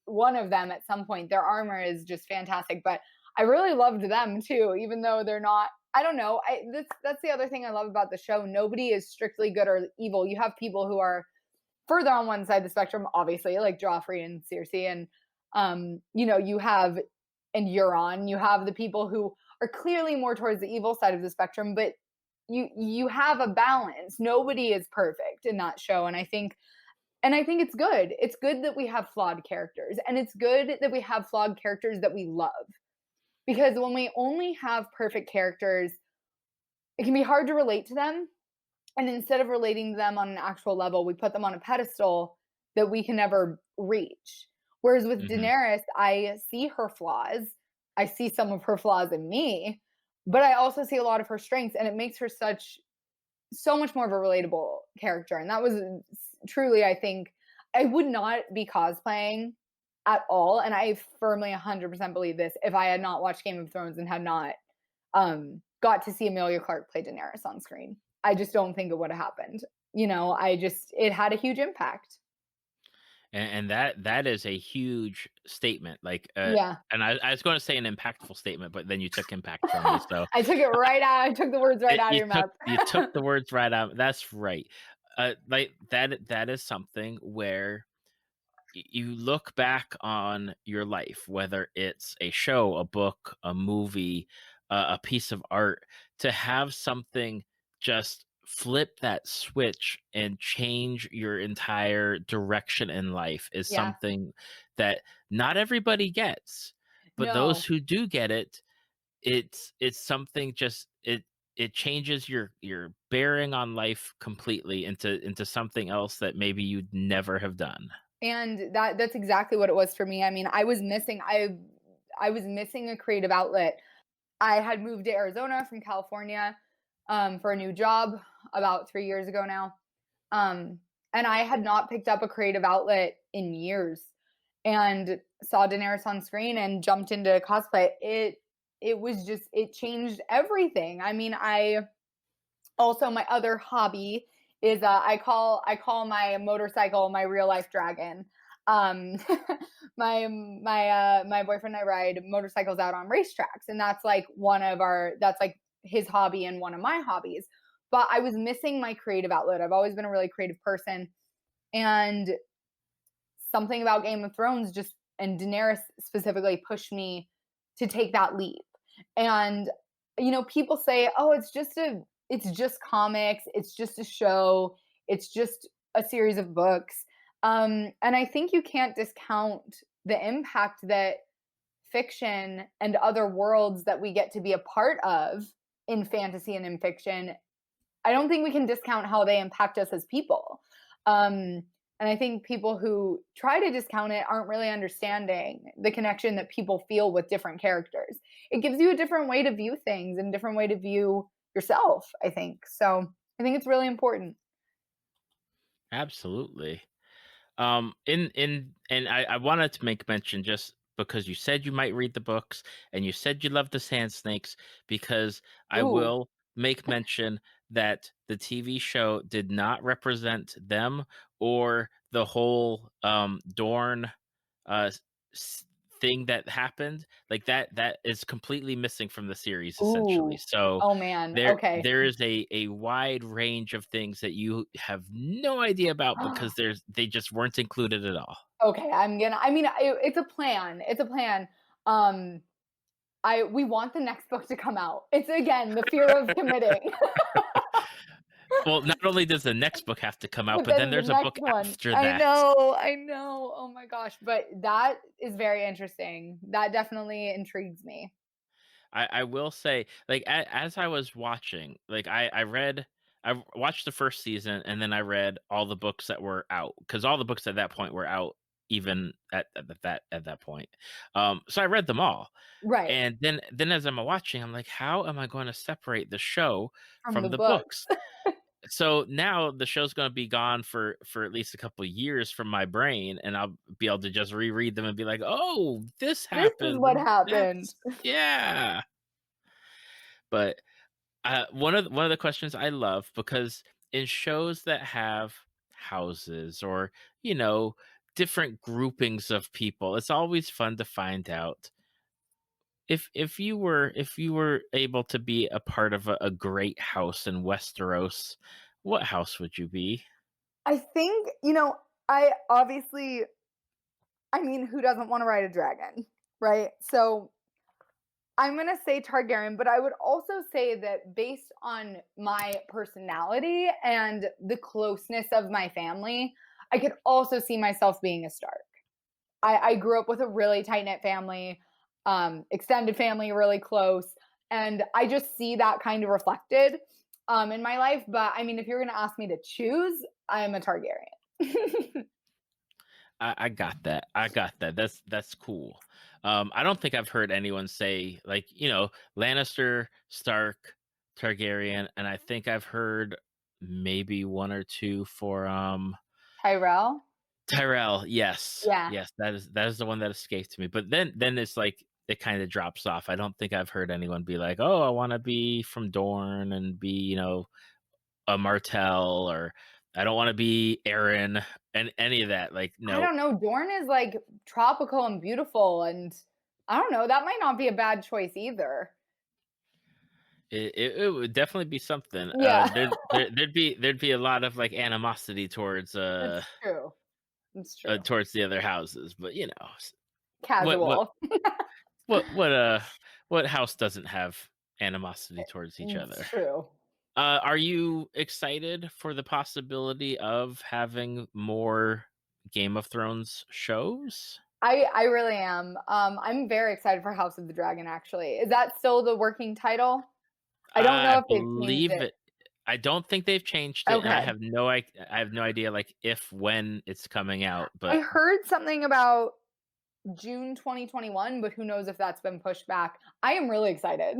Speaker 3: one of them at some point. Their armor is just fantastic, but I really loved them too, even though they're not. I don't know. That's the other thing I love about the show. Nobody is strictly good or evil. You have people who are further on one side of the spectrum, obviously, like Joffrey and Cersei, and you have and Euron. You have the people who are clearly more towards the evil side of the spectrum, but you have a balance. Nobody is perfect in that show, and I think it's good. It's good that we have flawed characters, and it's good that we have flawed characters that we love. Because when we only have perfect characters, it can be hard to relate to them. And instead of relating to them on an actual level, we put them on a pedestal that we can never reach. Whereas with Daenerys, I see her flaws. I see some of her flaws in me, but I also see a lot of her strengths, and it makes her so much more of a relatable character. And that was truly, I think, I would not be cosplaying at all, and I firmly 100% believe this, if I had not watched Game of Thrones and had not got to see Emilia Clarke play Daenerys on screen. I just don't think it would have happened. It had a huge impact.
Speaker 2: And that is a huge statement. Like, and I was going to say an impactful statement, but then you took impact from me. So
Speaker 3: I took it right out. I took the words right out of your mouth.
Speaker 2: You took the words right out. That's right. Like that is something where you look back on your life, whether it's a show, a book, a movie, a piece of art, to have something just flip that switch and change your entire direction in life is something that not everybody gets, but those who do get it, it's something just it changes your bearing on life completely into something else that maybe you'd never have done.
Speaker 3: And that's exactly what it was for me. I mean, I was missing a creative outlet. I had moved to Arizona from California for a new job about 3 years ago now. And I had not picked up a creative outlet in years, and saw Daenerys on screen and jumped into cosplay. It was just, it changed everything. I mean, I also, my other hobby is I call my motorcycle my real life dragon. Um, my boyfriend and I ride motorcycles out on racetracks, and that's like his hobby and one of my hobbies. But I was missing my creative outlet. I've always been a really creative person, and something about Game of Thrones just, and Daenerys specifically, pushed me to take that leap. And people say, "Oh, it's just comics, it's just a show, it's just a series of books." And I think you can't discount the impact that fiction and other worlds that we get to be a part of in fantasy and in fiction, I don't think we can discount how they impact us as people. And I think people who try to discount it aren't really understanding the connection that people feel with different characters. It gives you a different way to view things and a different way to view yourself, I think. So I think it's really important.
Speaker 2: Absolutely. In and I wanted to make mention, just because you said you might read the books and you said you love the sand snakes, because I
Speaker 3: Ooh,
Speaker 2: will make mention that the TV show did not represent them or the whole Dorne uh s- thing that happened. Like that is completely missing from the series essentially.
Speaker 3: ooh.
Speaker 2: So
Speaker 3: Oh man. Okay.
Speaker 2: there is a wide range of things that you have no idea about because they just weren't included at all.
Speaker 3: Okay, it's a plan. It's a plan. Um, we want the next book to come out. It's again the fear of committing.
Speaker 2: Well, not only does the next book have to come out,
Speaker 3: But
Speaker 2: but then
Speaker 3: then the
Speaker 2: there's a
Speaker 3: next
Speaker 2: book
Speaker 3: one.
Speaker 2: after
Speaker 3: I
Speaker 2: that.
Speaker 3: know, I know. Oh my gosh. But that is very interesting. That definitely intrigues me.
Speaker 2: I will say, like, as I was watching, like, I watched the first season and then I read all the books that were out, because all the books at that point were out, even at that point. So I read them all,
Speaker 3: Right.
Speaker 2: and then as I'm watching, I'm like, how am I going to separate the show
Speaker 3: From the
Speaker 2: from the
Speaker 3: books.
Speaker 2: books? So now the show's going to be gone for at least a couple of years from my brain, and I'll be able to just reread them and be like, oh, this
Speaker 3: This is
Speaker 2: happened,
Speaker 3: what
Speaker 2: and
Speaker 3: happened.
Speaker 2: that's, yeah. But one of the questions I love, because in shows that have houses or, you know, different groupings of people, it's always fun to find out if you were able to be a part of a great house in Westeros, what house would you be?
Speaker 3: I think, I obviously, I mean, who doesn't want to ride a dragon, right? So I'm going to say Targaryen, but I would also say that based on my personality and the closeness of my family, I could also see myself being a Stark. I grew up with a really tight knit family, extended family, really close. And I just see that kind of reflected in my life. But I mean, if you're going to ask me to choose, I'm a Targaryen.
Speaker 2: I got that. I got that. That's cool. I don't think I've heard anyone say, like, you know, Lannister, Stark, Targaryen, and I think I've heard maybe one or two for
Speaker 3: Tyrell?
Speaker 2: Tyrell. Yes.
Speaker 3: Yeah.
Speaker 2: Yes, that is the one that escaped me. But then it's like it kind of drops off. I don't think I've heard anyone be like, "Oh, I want to be from Dorne and be, you know, a Martell," or "I don't want to be Aaron," and any of that. Like,
Speaker 3: I
Speaker 2: no.
Speaker 3: don't know. Dorne is like tropical and beautiful. And I don't know. That might not be a bad choice either.
Speaker 2: It would definitely be something.
Speaker 3: Yeah,
Speaker 2: There'd be a lot of like animosity
Speaker 3: that's true. That's true.
Speaker 2: towards the other houses, but you know, what what
Speaker 3: Casual.
Speaker 2: what what uh what house doesn't have animosity towards each
Speaker 3: It's
Speaker 2: other?
Speaker 3: true.
Speaker 2: Are you excited for the possibility of having more Game of Thrones shows?
Speaker 3: I really am. I'm very excited for House of the Dragon, actually. Is that still the working title? I don't know
Speaker 2: I
Speaker 3: if they've changed
Speaker 2: believe
Speaker 3: it.
Speaker 2: it. I don't think they've changed it, and
Speaker 3: Okay.
Speaker 2: I have no idea like if when it's coming out,
Speaker 3: I
Speaker 2: but
Speaker 3: heard something about June 2021, but who knows if that's been pushed back. I am really excited.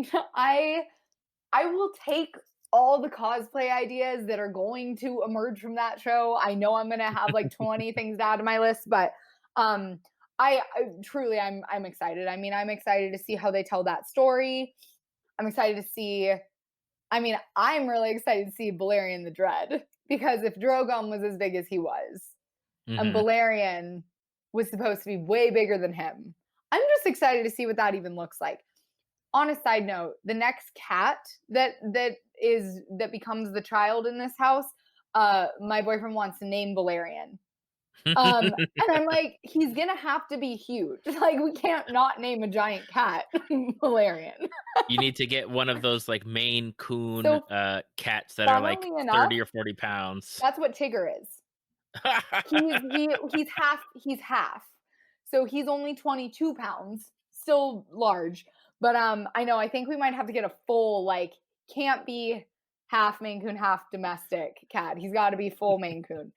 Speaker 3: I will take all the cosplay ideas that are going to emerge from that show. I know I'm going to have like 20 things to add to my list, but um I truly I'm excited. I mean, I'm excited to see how they tell that story. I'm excited to see I'm really excited to see Balerion the Dread, because if Drogon was as big as he was, and
Speaker 2: mhm.
Speaker 3: Balerion was supposed to be way bigger than him, I'm just excited to see what that even looks like. On a side note, the next cat that becomes the child in this house, my boyfriend wants to name Balerion. And I'm like, he's gonna have to be huge. Like, we can't not name a giant cat Balerion.
Speaker 2: You need to get one of those like Maine Coon
Speaker 3: So
Speaker 2: cats that are like
Speaker 3: funnily enough,
Speaker 2: 30 or 40 pounds.
Speaker 3: that's what Tigger is. He's half. So he's only 22 pounds, still large. But I know, I think we might have to get a full, like, can't be half Maine Coon, half domestic cat. He's got to be full Maine Coon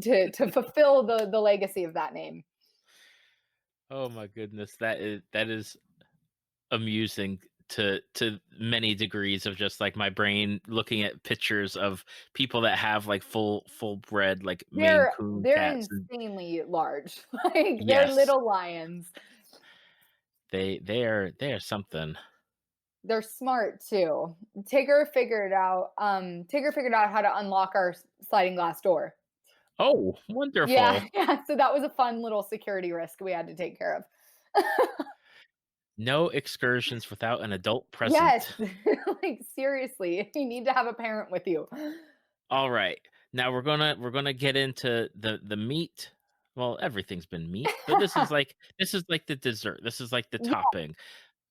Speaker 3: to fulfill the legacy of that name.
Speaker 2: Oh my goodness, that is amusing to many degrees of just like my brain looking at pictures of people that have like full bred like Maine Coon
Speaker 3: They're
Speaker 2: cats. And
Speaker 3: insanely large. Like, they're
Speaker 2: yes,
Speaker 3: little lions.
Speaker 2: they are something.
Speaker 3: They're smart too. Tigger figured out how to unlock our sliding glass door.
Speaker 2: Oh,
Speaker 3: Yeah,
Speaker 2: wonderful.
Speaker 3: yeah. So that was a fun little security risk we had to take care of.
Speaker 2: No excursions without an adult
Speaker 3: Yes,
Speaker 2: present.
Speaker 3: like, seriously, you need to have a parent with you.
Speaker 2: All right. Now we're gonna get into the meat. Well, everything's been meat, but this is like the dessert. This is like the
Speaker 3: Yeah,
Speaker 2: topping.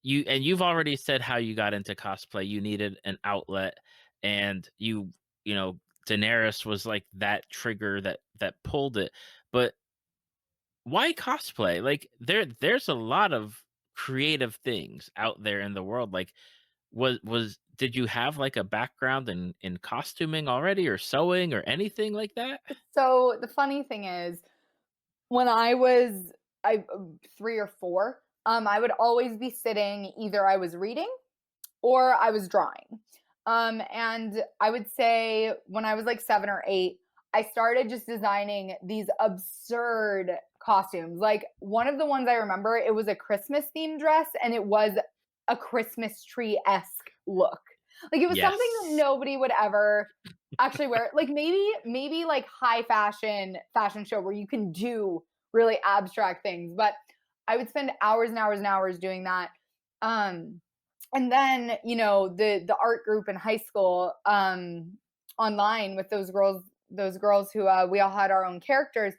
Speaker 2: You've already said how you got into cosplay. You needed an outlet, and you know Daenerys was like that trigger that pulled it. But why cosplay? Like there's a lot of creative things out there in the world. Like was did you have like a background in costuming already or sewing or anything like that?
Speaker 3: so the funny thing is, when I 3 or 4, I would always be sitting, either I was reading or I was drawing. And I would say when I was like 7 or 8, I started just designing these absurd costumes. Like, one of the ones I remember, it was a Christmas themed dress, and it was a Christmas tree esque look. Like, it was something that
Speaker 2: Yes.
Speaker 3: nobody would ever actually wear. Like, maybe like high fashion show where you can do really abstract things. But I would spend hours and hours and hours doing that. Um, and then, the art group in high school, online with those girls who, we all had our own characters,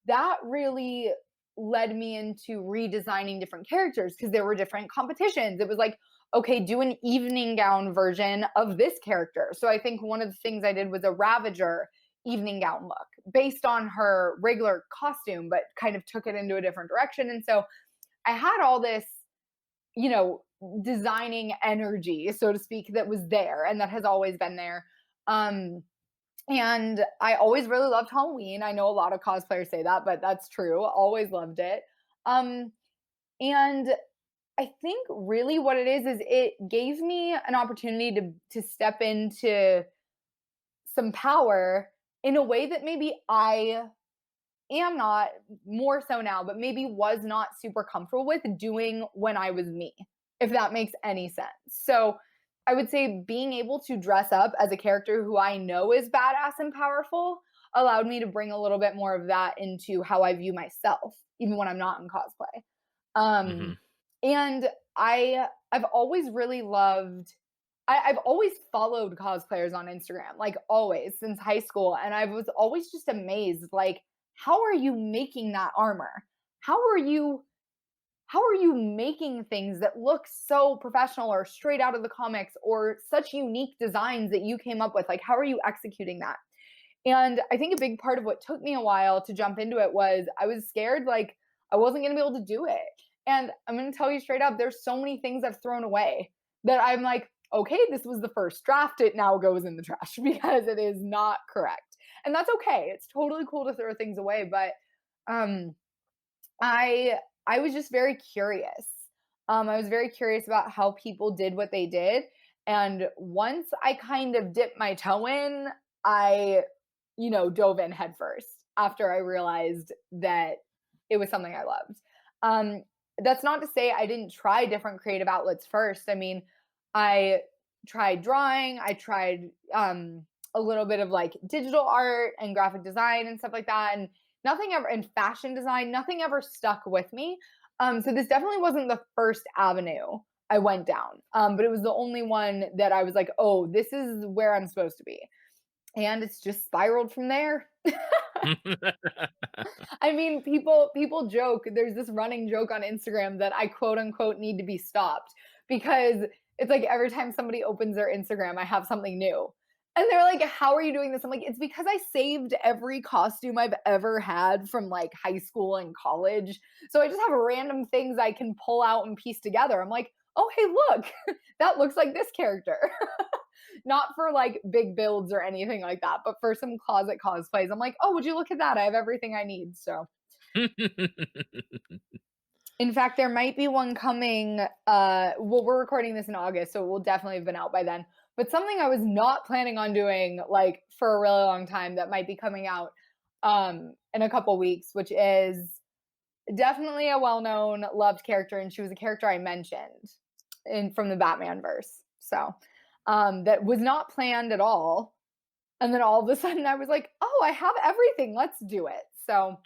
Speaker 3: that really led me into redesigning different characters, because there were different competitions. It was like, okay, do an evening gown version of this character. So I think one of the things I did was a Ravager evening gown look based on her regular costume, but kind of took it into a different direction. And so I had all this, you know, designing energy, so to speak, that was there and that has always been there. And I always really loved Halloween. I know a lot of cosplayers say that, but that's true. Always loved it. Um, and I think really what it is it gave me an opportunity to step into some power in a way that maybe I am not, more so now, but maybe was not super comfortable with doing when I was me, if that makes any sense. So I would say being able to dress up as a character who I know is badass and powerful allowed me to bring a little bit more of that into how I view myself, even when I'm not in cosplay.
Speaker 2: Hmm.
Speaker 3: Um, and I've always really loved, I've always followed cosplayers on Instagram, like, always since high school. And I was always just amazed, like, how are you making that armor? How are you how are you making things that look so professional or straight out of the comics, or such unique designs that you came up with? Like, how are you executing that? And I think a big part of what took me a while to jump into it was I was scared, like, I wasn't going to be able to do it. And I'm going to tell you straight up, there's so many things I've thrown away that I'm like, okay, this was the first draft. It now goes in the trash because it is not correct. And that's okay. It's totally cool to throw things away. But um, I was just very curious. I was very curious about how people did what they did. And once I kind of dipped my toe in, I, dove in headfirst after I realized that it was something I loved. Um, that's not to say I didn't try different creative outlets first. I mean, I tried drawing, I tried a little bit of like digital art and graphic design and stuff like that. And nothing ever in fashion design, nothing ever stuck with me. So this definitely wasn't the first avenue I went down, but it was the only one that I was like, oh, this is where I'm supposed to be. And it's just spiraled from there. I mean, people joke. There's this running joke on Instagram that I quote unquote need to be stopped because it's like every time somebody opens their Instagram, I have something new. And they're like, "How are you doing this?" I'm like, "It's because I saved every costume I've ever had from like high school and college. So I just have random things I can pull out and piece together." I'm like, "Oh, hey, look. That looks like this character." Not for like big builds or anything like that, but for some closet cosplays. I'm like, "Oh, would you look at that? I have everything I need." So, in fact, there might be one coming. Well, we're recording this in August, so it will definitely have been out by then. But something I was not planning on doing like for a really long time that might be coming out in a couple weeks, which is definitely a well-known, loved character, and she was a character I mentioned in from the Batman verse. So that was not planned at all. And then all of a sudden I was like, oh, I have everything. Let's do it. So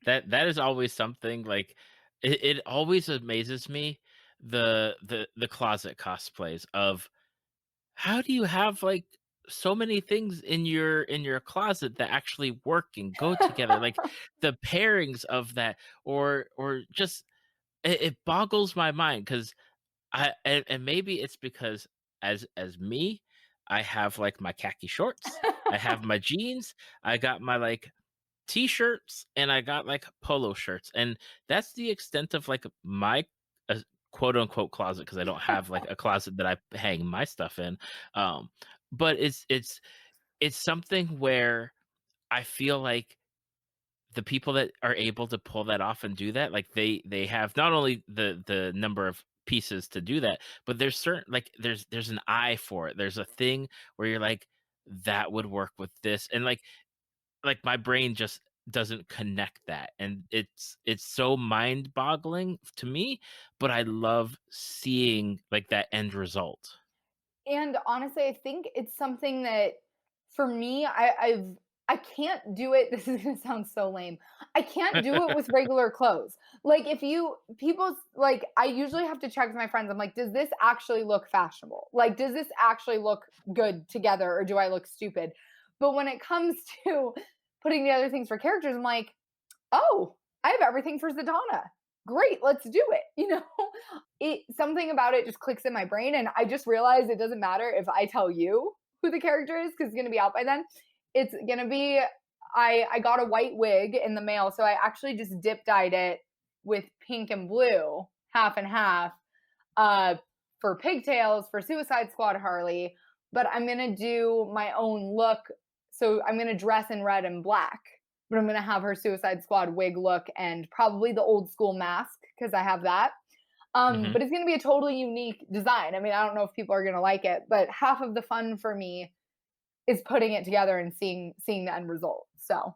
Speaker 2: That is always something like it always amazes me the closet cosplays of how do you have like so many things in your closet that actually work and go together, like the pairings of that, or just it boggles my mind because and maybe it's because as me, I have like my khaki shorts, I have my jeans, I got my like t-shirts, and I got like polo shirts, and that's the extent of like my uh, quote unquote closet because I don't have like a closet that I hang my stuff in. Um, but it's something where I feel like the people that are able to pull that off and do that, like they have not only the number of pieces to do that, but there's certain like there's an eye for it. There's a thing where you're like that would work with this, and like my brain just doesn't connect that, and it's so mind-boggling to me, but I love seeing like that end result.
Speaker 3: and honestly, I think it's something that for me, I can't do it. This is gonna sound so lame. I can't do it with regular clothes. Like if you people like I usually have to check with my friends. I'm like, does this actually look fashionable? Like, does this actually look good together or do I look stupid? But when it comes to putting together things for characters, I'm like, oh, I have everything for Zatanna. Great, let's do it. It something about it just clicks in my brain, and I just realized it doesn't matter if I tell you who the character is because it's gonna be out by then. It's gonna be I got a white wig in the mail, so I actually just dip dyed it with pink and blue, half and half, uh, for pigtails for Suicide Squad Harley. But I'm gonna do my own look, so I'm gonna dress in red and black but I'm gonna have her Suicide Squad wig look and probably the old school mask because I have that.
Speaker 2: Hmm.
Speaker 3: But it's gonna be a totally unique design. I mean, I don't know if people are gonna like it, but half of the fun for me is putting it together and seeing the end result. So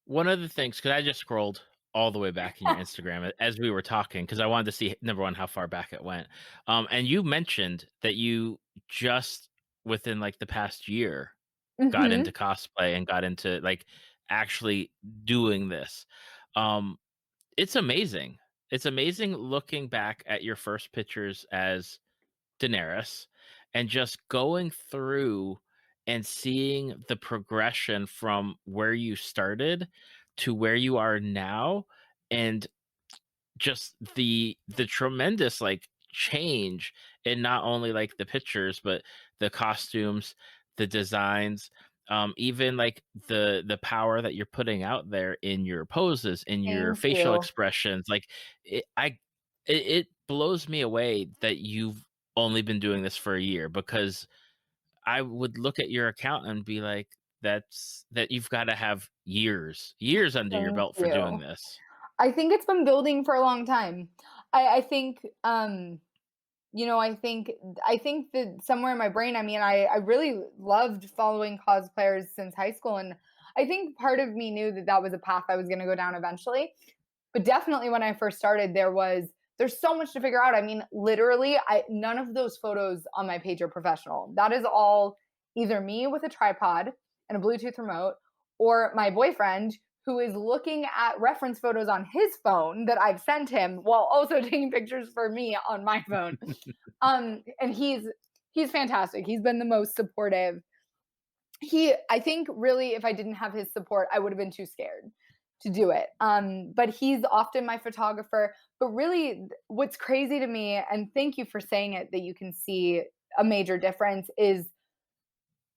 Speaker 2: One of the things, because I just scrolled all the way back in your Instagram as we were talking, because I wanted to see number one how far back it went. And you mentioned that you just within like the past year got
Speaker 3: hmm
Speaker 2: into cosplay and got into like actually doing this. Um, it's amazing. It's amazing looking back at your first pictures as Daenerys and just going through and seeing the progression from where you started to where you are now, and just the tremendous like change in not only like the pictures but the costumes, the designs, even like the power that you're putting out there in your poses, in your
Speaker 3: thank
Speaker 2: facial
Speaker 3: you.
Speaker 2: expressions, like I, it blows me away that you've only been doing this for a year, because I would look at your account and be like, that you've got to have years under your
Speaker 3: Thank
Speaker 2: belt for doing
Speaker 3: you.
Speaker 2: this.
Speaker 3: I think it's been building for a long time. I think I think that somewhere in my brain, I mean, I really loved following cosplayers since high school, and I think part of me knew that that was a path I was going to go down eventually. But definitely when I first started, there's so much to figure out. I mean, literally, none of those photos on my page are professional. That is all either me with a tripod and a Bluetooth remote, or my boyfriend who is looking at reference photos on his phone that I've sent him while also taking pictures for me on my phone. And he's fantastic. He's been the most supportive. I think really, if I didn't have his support, I would have been too scared to do it. But he's often my photographer. But really, what's crazy to me, and thank you for saying it, that you can see a major difference, is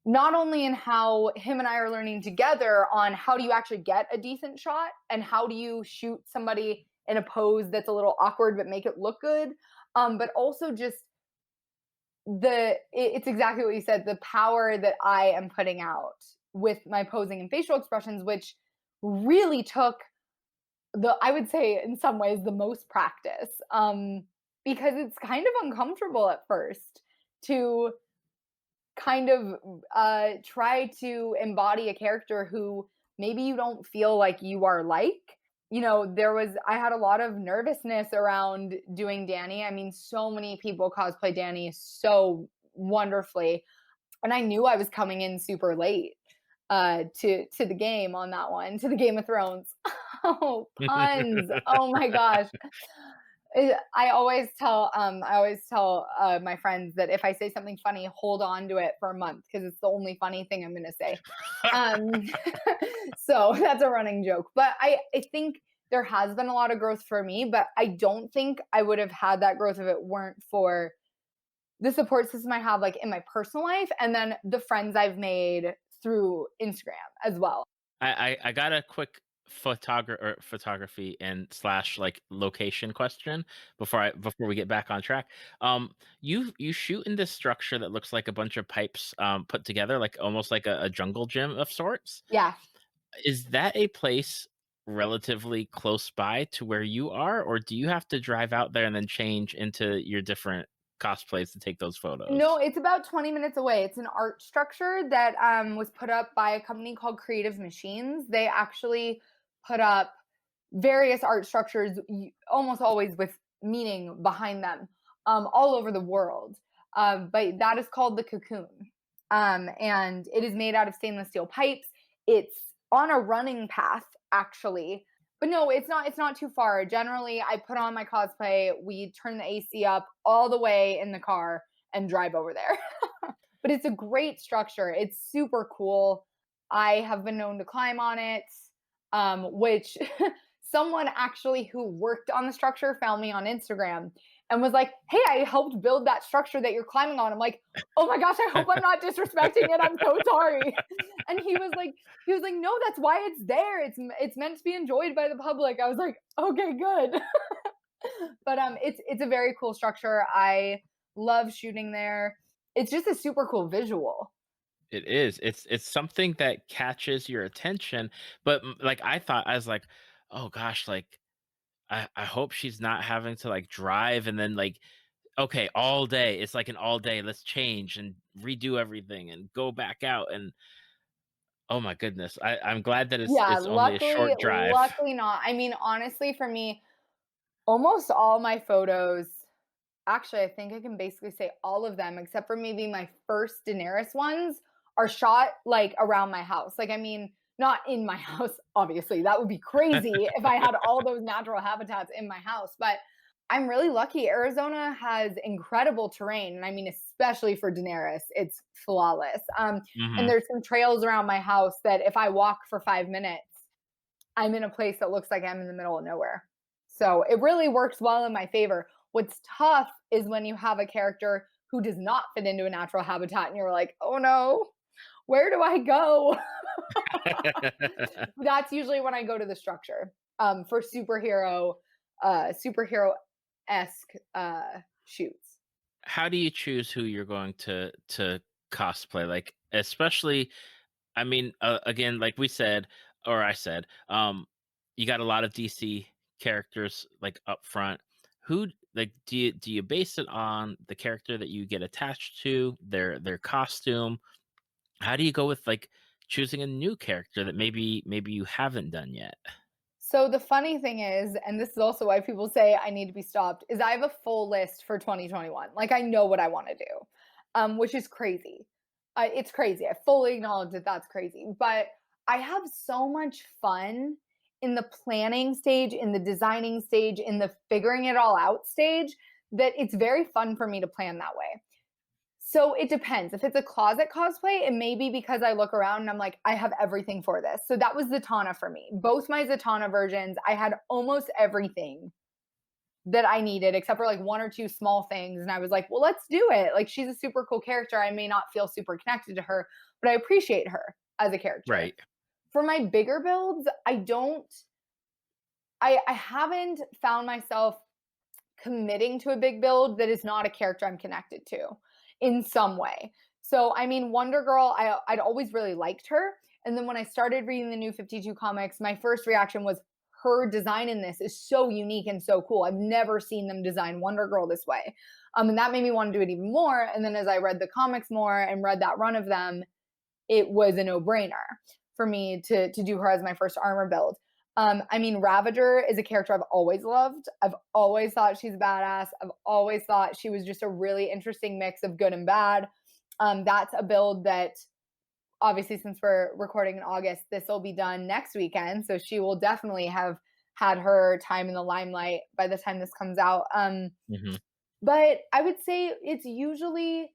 Speaker 3: not only in how him and I are learning together on how do you actually get a decent shot and how do you shoot somebody in a pose that's a little awkward but make it look good, but also just it's exactly what you said, the power that I am putting out with my posing and facial expressions, which really took I would say in some ways the most practice, because it's kind of uncomfortable at first to kind of try to embody a character who maybe you don't feel like you are like. I had a lot of nervousness around doing Danny. I mean, so many people cosplay Danny so wonderfully. And I knew I was coming in super late to the game on that one, to the Game of Thrones. Oh, puns. Oh my gosh. I always tell my friends that if I say something funny, hold on to it for a month because it's the only funny thing I'm going to say. So that's a running joke. But I think there has been a lot of growth for me, but I don't think I would have had that growth if it weren't for the support system I have, like in my personal life, and then the friends I've made through Instagram as well.
Speaker 2: I got a quick photography and slash like location question before we get back on track. You shoot in this structure that looks like a bunch of pipes put together, like almost like a jungle gym of sorts.
Speaker 3: Yeah.
Speaker 2: Is that a place relatively close by to where you are, or do you have to drive out there and then change into your different cosplays to take those photos?
Speaker 3: No, it's about 20 minutes away. It's an art structure that was put up by a company called Creative Machines. They actually put up various art structures, almost always with meaning behind them, all over the world. But that is called the Cocoon. And it is made out of stainless steel pipes. It's on a running path, actually. But no, it's not too far. Generally, I put on my cosplay, we turn the AC up all the way in the car and drive over there. But it's a great structure. It's super cool. I have been known to climb on it, which someone actually who worked on the structure found me on Instagram and was like, hey, I helped build that structure that you're climbing on. I'm like, oh my gosh, I hope I'm not disrespecting it. I'm so sorry. And he was like, no, that's why it's there. It's meant to be enjoyed by the public. I was like, okay, good. But it's a very cool structure. I love shooting there. It's just a super cool visual.
Speaker 2: It is. It's something that catches your attention, but like I was like, oh gosh, like I hope she's not having to like drive and then like, okay, all day. It's like an all day. Let's change and redo everything and go back out. And oh my goodness, I'm glad that
Speaker 3: Yeah,
Speaker 2: it's only a short drive.
Speaker 3: luckily not. I mean, honestly, for me, almost all my photos, actually, I think I can basically say all of them, except for maybe my first Daenerys ones, are shot like around my house. Like, I mean, not in my house, obviously. That would be crazy if I had all those natural habitats in my house. But I'm really lucky. Arizona has incredible terrain. And I mean, especially for Daenerys, it's flawless. And there's some trails around my house that if I walk for 5 minutes, I'm in a place that looks like I'm in the middle of nowhere. So it really works well in my favor. What's tough is when you have a character who does not fit into a natural habitat and you're like, oh no, where do I go? That's usually when I go to the structure for superhero esque shoots.
Speaker 2: How do you choose who you're going to cosplay? Like, especially, I mean, again, like we said, or I said, you got a lot of DC characters like up front. Who like do you base it on the character that you get attached to, their costume? How do you go with like choosing a new character that maybe you haven't done yet?
Speaker 3: So the funny thing is, and this is also why people say I need to be stopped, is I have a full list for 2021. Like I know what I want to do, which is crazy. It's crazy. I fully acknowledge that that's crazy, but I have so much fun in the planning stage, in the designing stage, in the figuring it all out stage that it's very fun for me to plan that way. So it depends. If it's a closet cosplay, it may be because I look around and I'm like, I have everything for this. So that was Zatanna for me. Both my Zatanna versions, I had almost everything that I needed, except for like one or two small things. And I was like, well, let's do it. Like, she's a super cool character. I may not feel super connected to her, but I appreciate her as a character.
Speaker 2: Right.
Speaker 3: For my bigger builds, I haven't found myself committing to a big build that is not a character I'm connected to in some way. So, I mean, Wonder Girl, I'd always really liked her. And then when I started reading the New 52 comics, my first reaction was her design in this is so unique and so cool. I've never seen them design Wonder Girl this way. And that made me want to do it even more. And then as I read the comics more and read that run of them, it was a no-brainer for me to do her as my first armor build. I mean, Ravager is a character I've always loved. I've always thought she's badass. I've always thought she was just a really interesting mix of good and bad. That's a build that, obviously, since we're recording in August, this will be done next weekend. So she will definitely have had her time in the limelight by the time this comes out. But I would say it's usually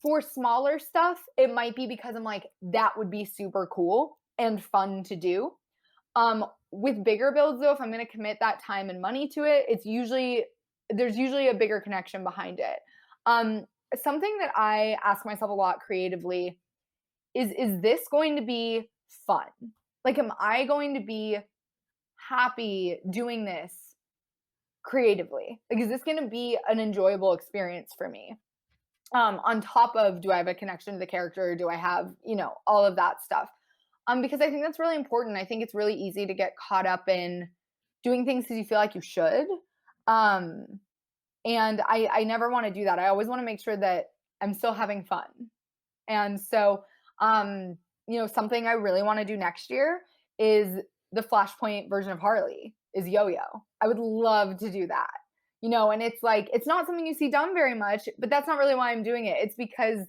Speaker 3: for smaller stuff. It might be because I'm like, that would be super cool and fun to do. With bigger builds though, if I'm going to commit that time and money to it, there's usually a bigger connection behind it. Something that I ask myself a lot creatively is this going to be fun? Like, am I going to be happy doing this creatively? Like, is this going to be an enjoyable experience for me? On top of, do I have a connection to the character? Do I have, all of that stuff? Because I think that's really important. I think it's really easy to get caught up in doing things because you feel like you should. And I never want to do that. I always want to make sure that I'm still having fun. And so, something I really want to do next year is the Flashpoint version of Harley is Yo-Yo. I would love to do that. And it's like, it's not something you see done very much, but that's not really why I'm doing it. It's because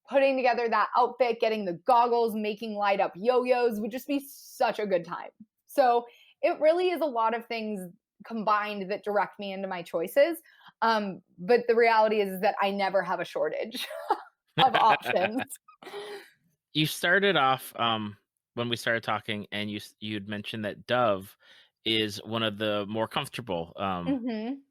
Speaker 3: putting together that outfit, getting the goggles, making light up yo-yos would just be such a good time. So it really is a lot of things combined that direct me into my choices. But the reality is that I never have a shortage of options.
Speaker 2: You started off when we started talking, and you'd mentioned that Dove is one of the more comfortable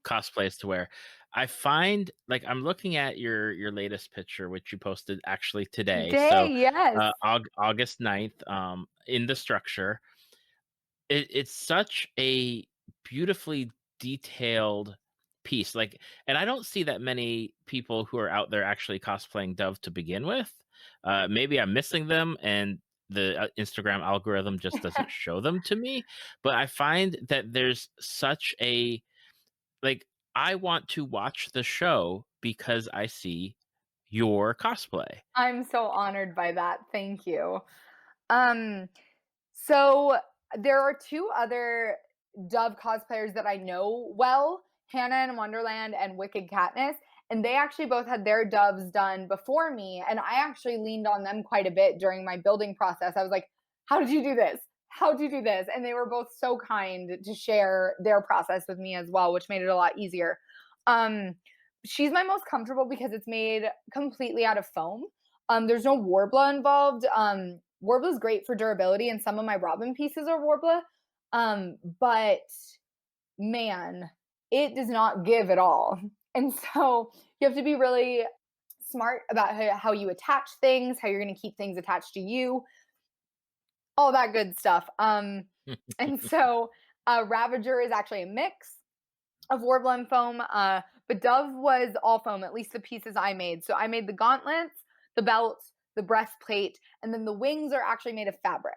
Speaker 2: cosplays to wear. I find, like, I'm looking at your latest picture, which you posted actually today. So
Speaker 3: Yes.
Speaker 2: August 9th, in the structure. It's such a beautifully detailed piece. Like, and I don't see that many people who are out there actually cosplaying Dove to begin with. Maybe I'm missing them, and the Instagram algorithm just doesn't show them to me. But I find that there's such a, like, I want to watch the show because I see your cosplay.
Speaker 3: I'm so honored by that. Thank you. So there are two other Dove cosplayers that I know well, Hannah in Wonderland and Wicked Katniss. And they actually both had their Doves done before me. And I actually leaned on them quite a bit during my building process. I was like, how did you do this? How do you do this? And they were both so kind to share their process with me as well, which made it a lot easier. She's my most comfortable because it's made completely out of foam. There's no Warbler involved. Warbler is great for durability, and some of my Robin pieces are Warbler. But man, it does not give at all. And so you have to be really smart about how you attach things, how you're going to keep things attached to you, all that good stuff. And so Ravager is actually a mix. of Warblem foam, but Dove was all foam, at least the pieces I made. So I made the gauntlets, the belt, the breastplate, and then the wings are actually made of fabric.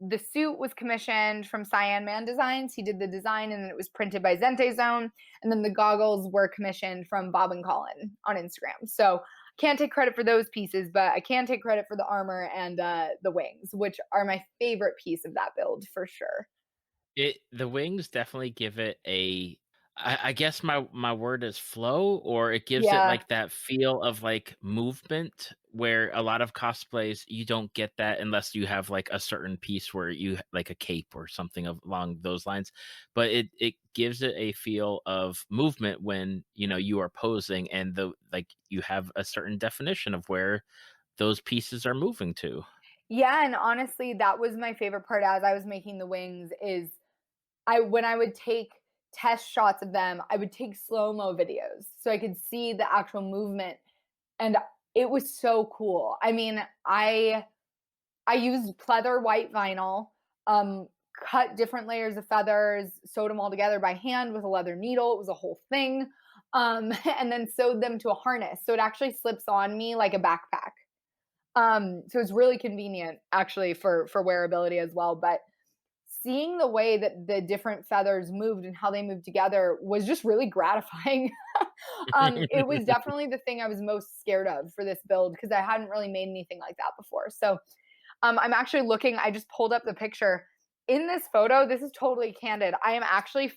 Speaker 3: The suit was commissioned from Cyan Man Designs. He did the design, and then it was printed by Zente Zone. And then the goggles were commissioned from Bob and Colin on Instagram. So can't take credit for those pieces, but I can take credit for the armor and the wings, which are my favorite piece of that build for sure.
Speaker 2: The wings definitely give it a I guess my word is flow, or it gives it
Speaker 3: Yeah.
Speaker 2: like that feel of like movement where a lot of cosplays you don't get that unless you have like a certain piece where you like a cape or something along those lines. But it gives it a feel of movement when you are posing, and the like you have a certain definition of where those pieces are moving to.
Speaker 3: Yeah, and honestly, that was my favorite part as I was making the wings is when I would take test shots of them, I would take slow-mo videos so I could see the actual movement, and it was so cool. I mean, I used pleather white vinyl, cut different layers of feathers, sewed them all together by hand with a leather needle. It was a whole thing. And then sewed them to a harness. So it actually slips on me like a backpack. So it's really convenient actually for wearability as well. But seeing the way that the different feathers moved and how they moved together was just really gratifying. It was definitely the thing I was most scared of for this build because I hadn't really made anything like that before. So I'm actually looking, I just pulled up the picture. In this photo, this is totally candid. I am actually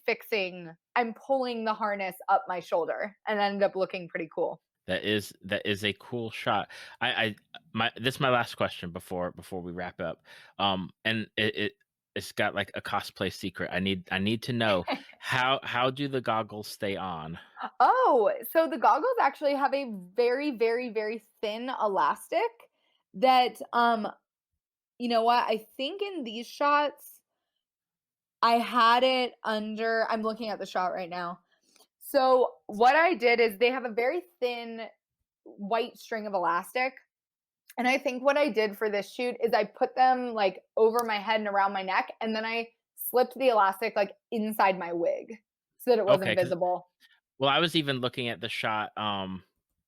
Speaker 3: I'm pulling the harness up my shoulder and ended up looking pretty cool.
Speaker 2: That is a cool shot. This is my last question before we wrap up. And it's got like a cosplay secret. I need to know how do the goggles stay on?
Speaker 3: Oh, so the goggles actually have a very, very, very thin elastic that, you know what? I think in these shots, I had it under, I'm looking at the shot right now. So what I did is they have a very thin white string of elastic. And I think what I did for this shoot is I put them like over my head and around my neck, and then I slipped the elastic like inside my wig so that it wasn't
Speaker 2: Okay,
Speaker 3: visible.
Speaker 2: well, I was even looking at the shot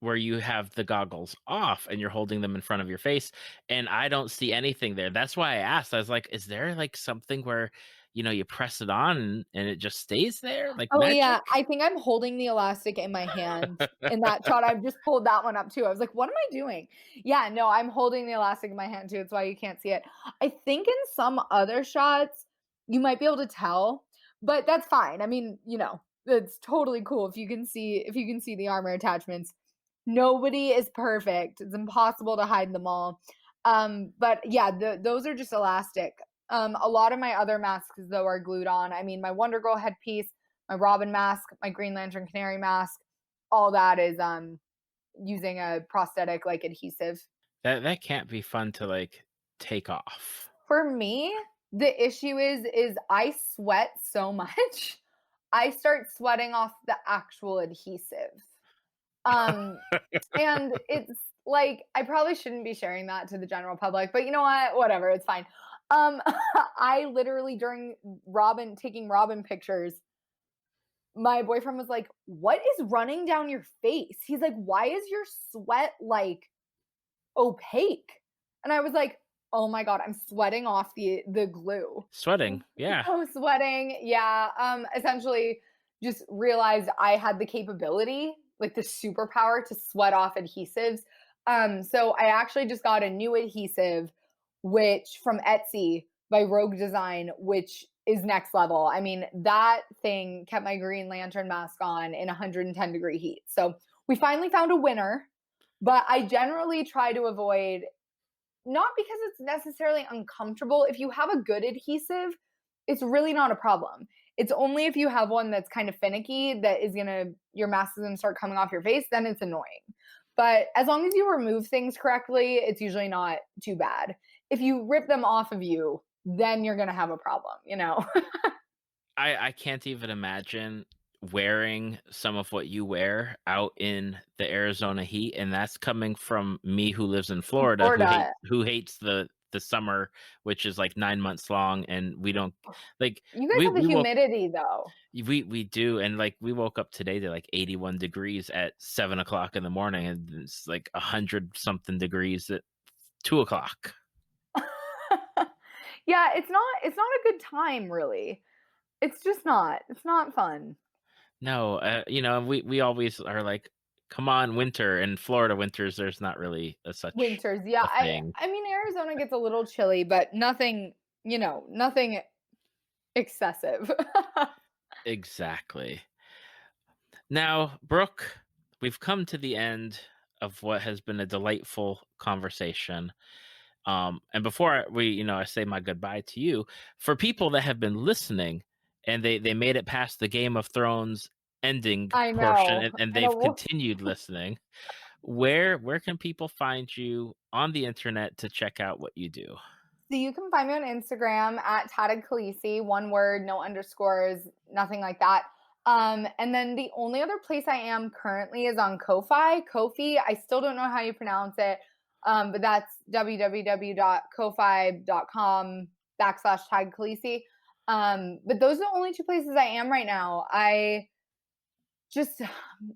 Speaker 2: where you have the goggles off and you're holding them in front of your face, and I don't see anything there. That's why I asked. I was like, is there like something where you press it on and it just stays there like
Speaker 3: Oh yeah,
Speaker 2: magic?
Speaker 3: I think I'm holding the elastic in my hand in that shot. I've just pulled that one up too. I was like, what am I doing? Yeah, no, I'm holding the elastic in my hand too. It's why you can't see it. I think in some other shots you might be able to tell, but that's fine. I mean, it's totally cool if you can see the armor attachments. Nobody is perfect. It's impossible to hide them all. But yeah, those are just elastic. A lot of my other masks, though, are glued on. I mean, my Wonder Girl headpiece, my Robin mask, my Green Lantern Canary mask, all that is using a prosthetic like adhesive.
Speaker 2: That can't be fun to like take off.
Speaker 3: For me, the issue is I sweat so much, I start sweating off the actual adhesive. Um, and it's like I probably shouldn't be sharing that to the general public, but you know what? Whatever, it's fine. I literally during taking Robin pictures, my boyfriend was like, "What is running down your face?" He's like, "Why is your sweat like opaque?" And I was like, "Oh my god, I'm sweating off the glue."
Speaker 2: Sweating, yeah.
Speaker 3: Oh, sweating. Yeah. Essentially just realized I had the capability, like the superpower to sweat off adhesives. So I actually just got a new adhesive, which from Etsy by Rogue Design, which is next level. I mean, that thing kept my Green Lantern mask on in 110-degree heat. So we finally found a winner, but I generally try to avoid, not because it's necessarily uncomfortable. If you have a good adhesive, it's really not a problem. It's only if you have one that's kind of finicky that your mask is gonna start coming off your face, then it's annoying. But as long as you remove things correctly, it's usually not too bad. If you rip them off of you, then you're gonna have a problem.
Speaker 2: I can't even imagine wearing some of what you wear out in the Arizona heat, and that's coming from me who lives in Florida,
Speaker 3: Florida.
Speaker 2: who hates the summer, which is like 9 months long, and we don't like
Speaker 3: You guys
Speaker 2: we
Speaker 3: have the
Speaker 2: we woke
Speaker 3: humidity though.
Speaker 2: we do, and like we woke up today to like 81 degrees at 7 o'clock in the morning, and it's like 100 something degrees at 2 o'clock.
Speaker 3: Yeah, it's not a good time really. It's just not. It's not fun.
Speaker 2: No, we always are like, come on, winter. In Florida winters, there's not really such
Speaker 3: Winters. Yeah,
Speaker 2: a thing.
Speaker 3: I mean Arizona gets a little chilly, but nothing, nothing excessive.
Speaker 2: Exactly. Now, Brooke, we've come to the end of what has been a delightful conversation. And before I say my goodbye to you, for people that have been listening and they made it past the Game of Thrones ending
Speaker 3: I
Speaker 2: portion,
Speaker 3: know.
Speaker 2: and
Speaker 3: I know.
Speaker 2: they've continued listening, where can people find you on the internet to check out what you do?
Speaker 3: So you can find me on Instagram at TattedKhaleesei, one word, no underscores, nothing like that. And then the only other place I am currently is on Ko-fi. Ko-fi, I still don't know how you pronounce it, but that's www.kofi.com/TattedKhaleesei. But those are the only two places I am right now. I just,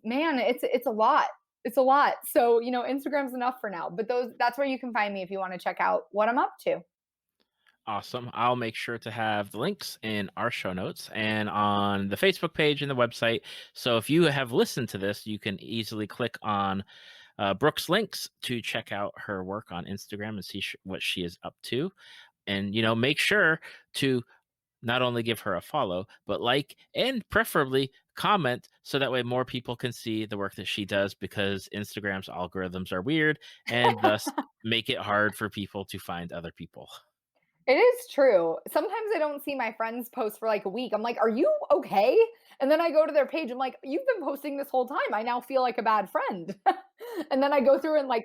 Speaker 3: man, it's a lot. It's a lot. So, Instagram's enough for now, but that's where you can find me if you want to check out what I'm up to.
Speaker 2: Awesome. I'll make sure to have the links in our show notes and on the Facebook page and the website. So if you have listened to this, you can easily click on Brooke's links to check out her work on Instagram and see what she is up to. And, make sure to not only give her a follow, but like and preferably comment so that way more people can see the work that she does, because Instagram's algorithms are weird and thus make it hard for people to find other people.
Speaker 3: It is true. Sometimes I don't see my friends post for like a week. I'm like, are you okay? And then I go to their page. I'm like, you've been posting this whole time. I now feel like a bad friend. And then I go through and like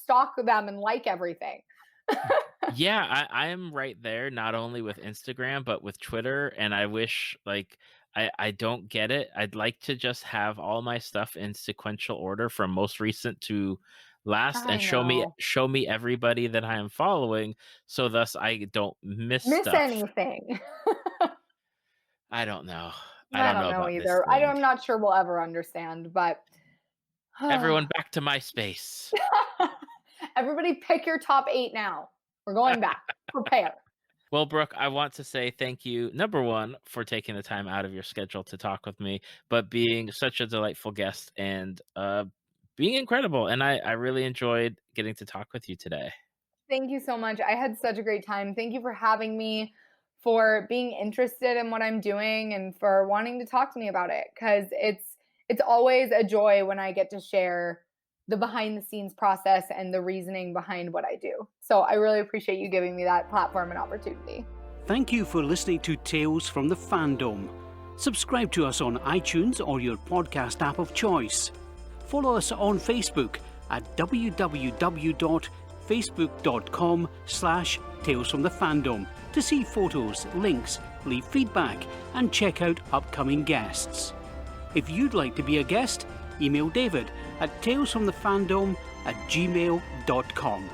Speaker 3: stalk them and like everything.
Speaker 2: Yeah, I am right there, not only with Instagram, but with Twitter. And I wish I don't get it. I'd like to just have all my stuff in sequential order from most recent to last, and
Speaker 3: I know.
Speaker 2: show me everybody that I am following, so thus I don't miss
Speaker 3: Miss
Speaker 2: stuff.
Speaker 3: anything.
Speaker 2: I don't know.
Speaker 3: I don't know
Speaker 2: about
Speaker 3: either.
Speaker 2: this thing.
Speaker 3: I'm not sure we'll ever understand, but
Speaker 2: Everyone back to MySpace.
Speaker 3: everybody pick your top 8 now. We're going back. Prepare.
Speaker 2: Well, Brooke, I want to say thank you, number one, for taking the time out of your schedule to talk with me, but being such a delightful guest and being incredible. And I really enjoyed getting to talk with you today.
Speaker 3: Thank you so much. I had such a great time. Thank you for having me, for being interested in what I'm doing, and for wanting to talk to me about it, because it's always a joy when I get to share the behind the scenes process and the reasoning behind what I do. So I really appreciate you giving me that platform and opportunity.
Speaker 1: Thank you for listening to Tales from the Fandom. Subscribe to us on iTunes or your podcast app of choice. Follow us on Facebook at www.facebook.com/talesfromthefandom to see photos, links, leave feedback, and check out upcoming guests. If you'd like to be a guest, email David at talesfromthefandom@gmail.com.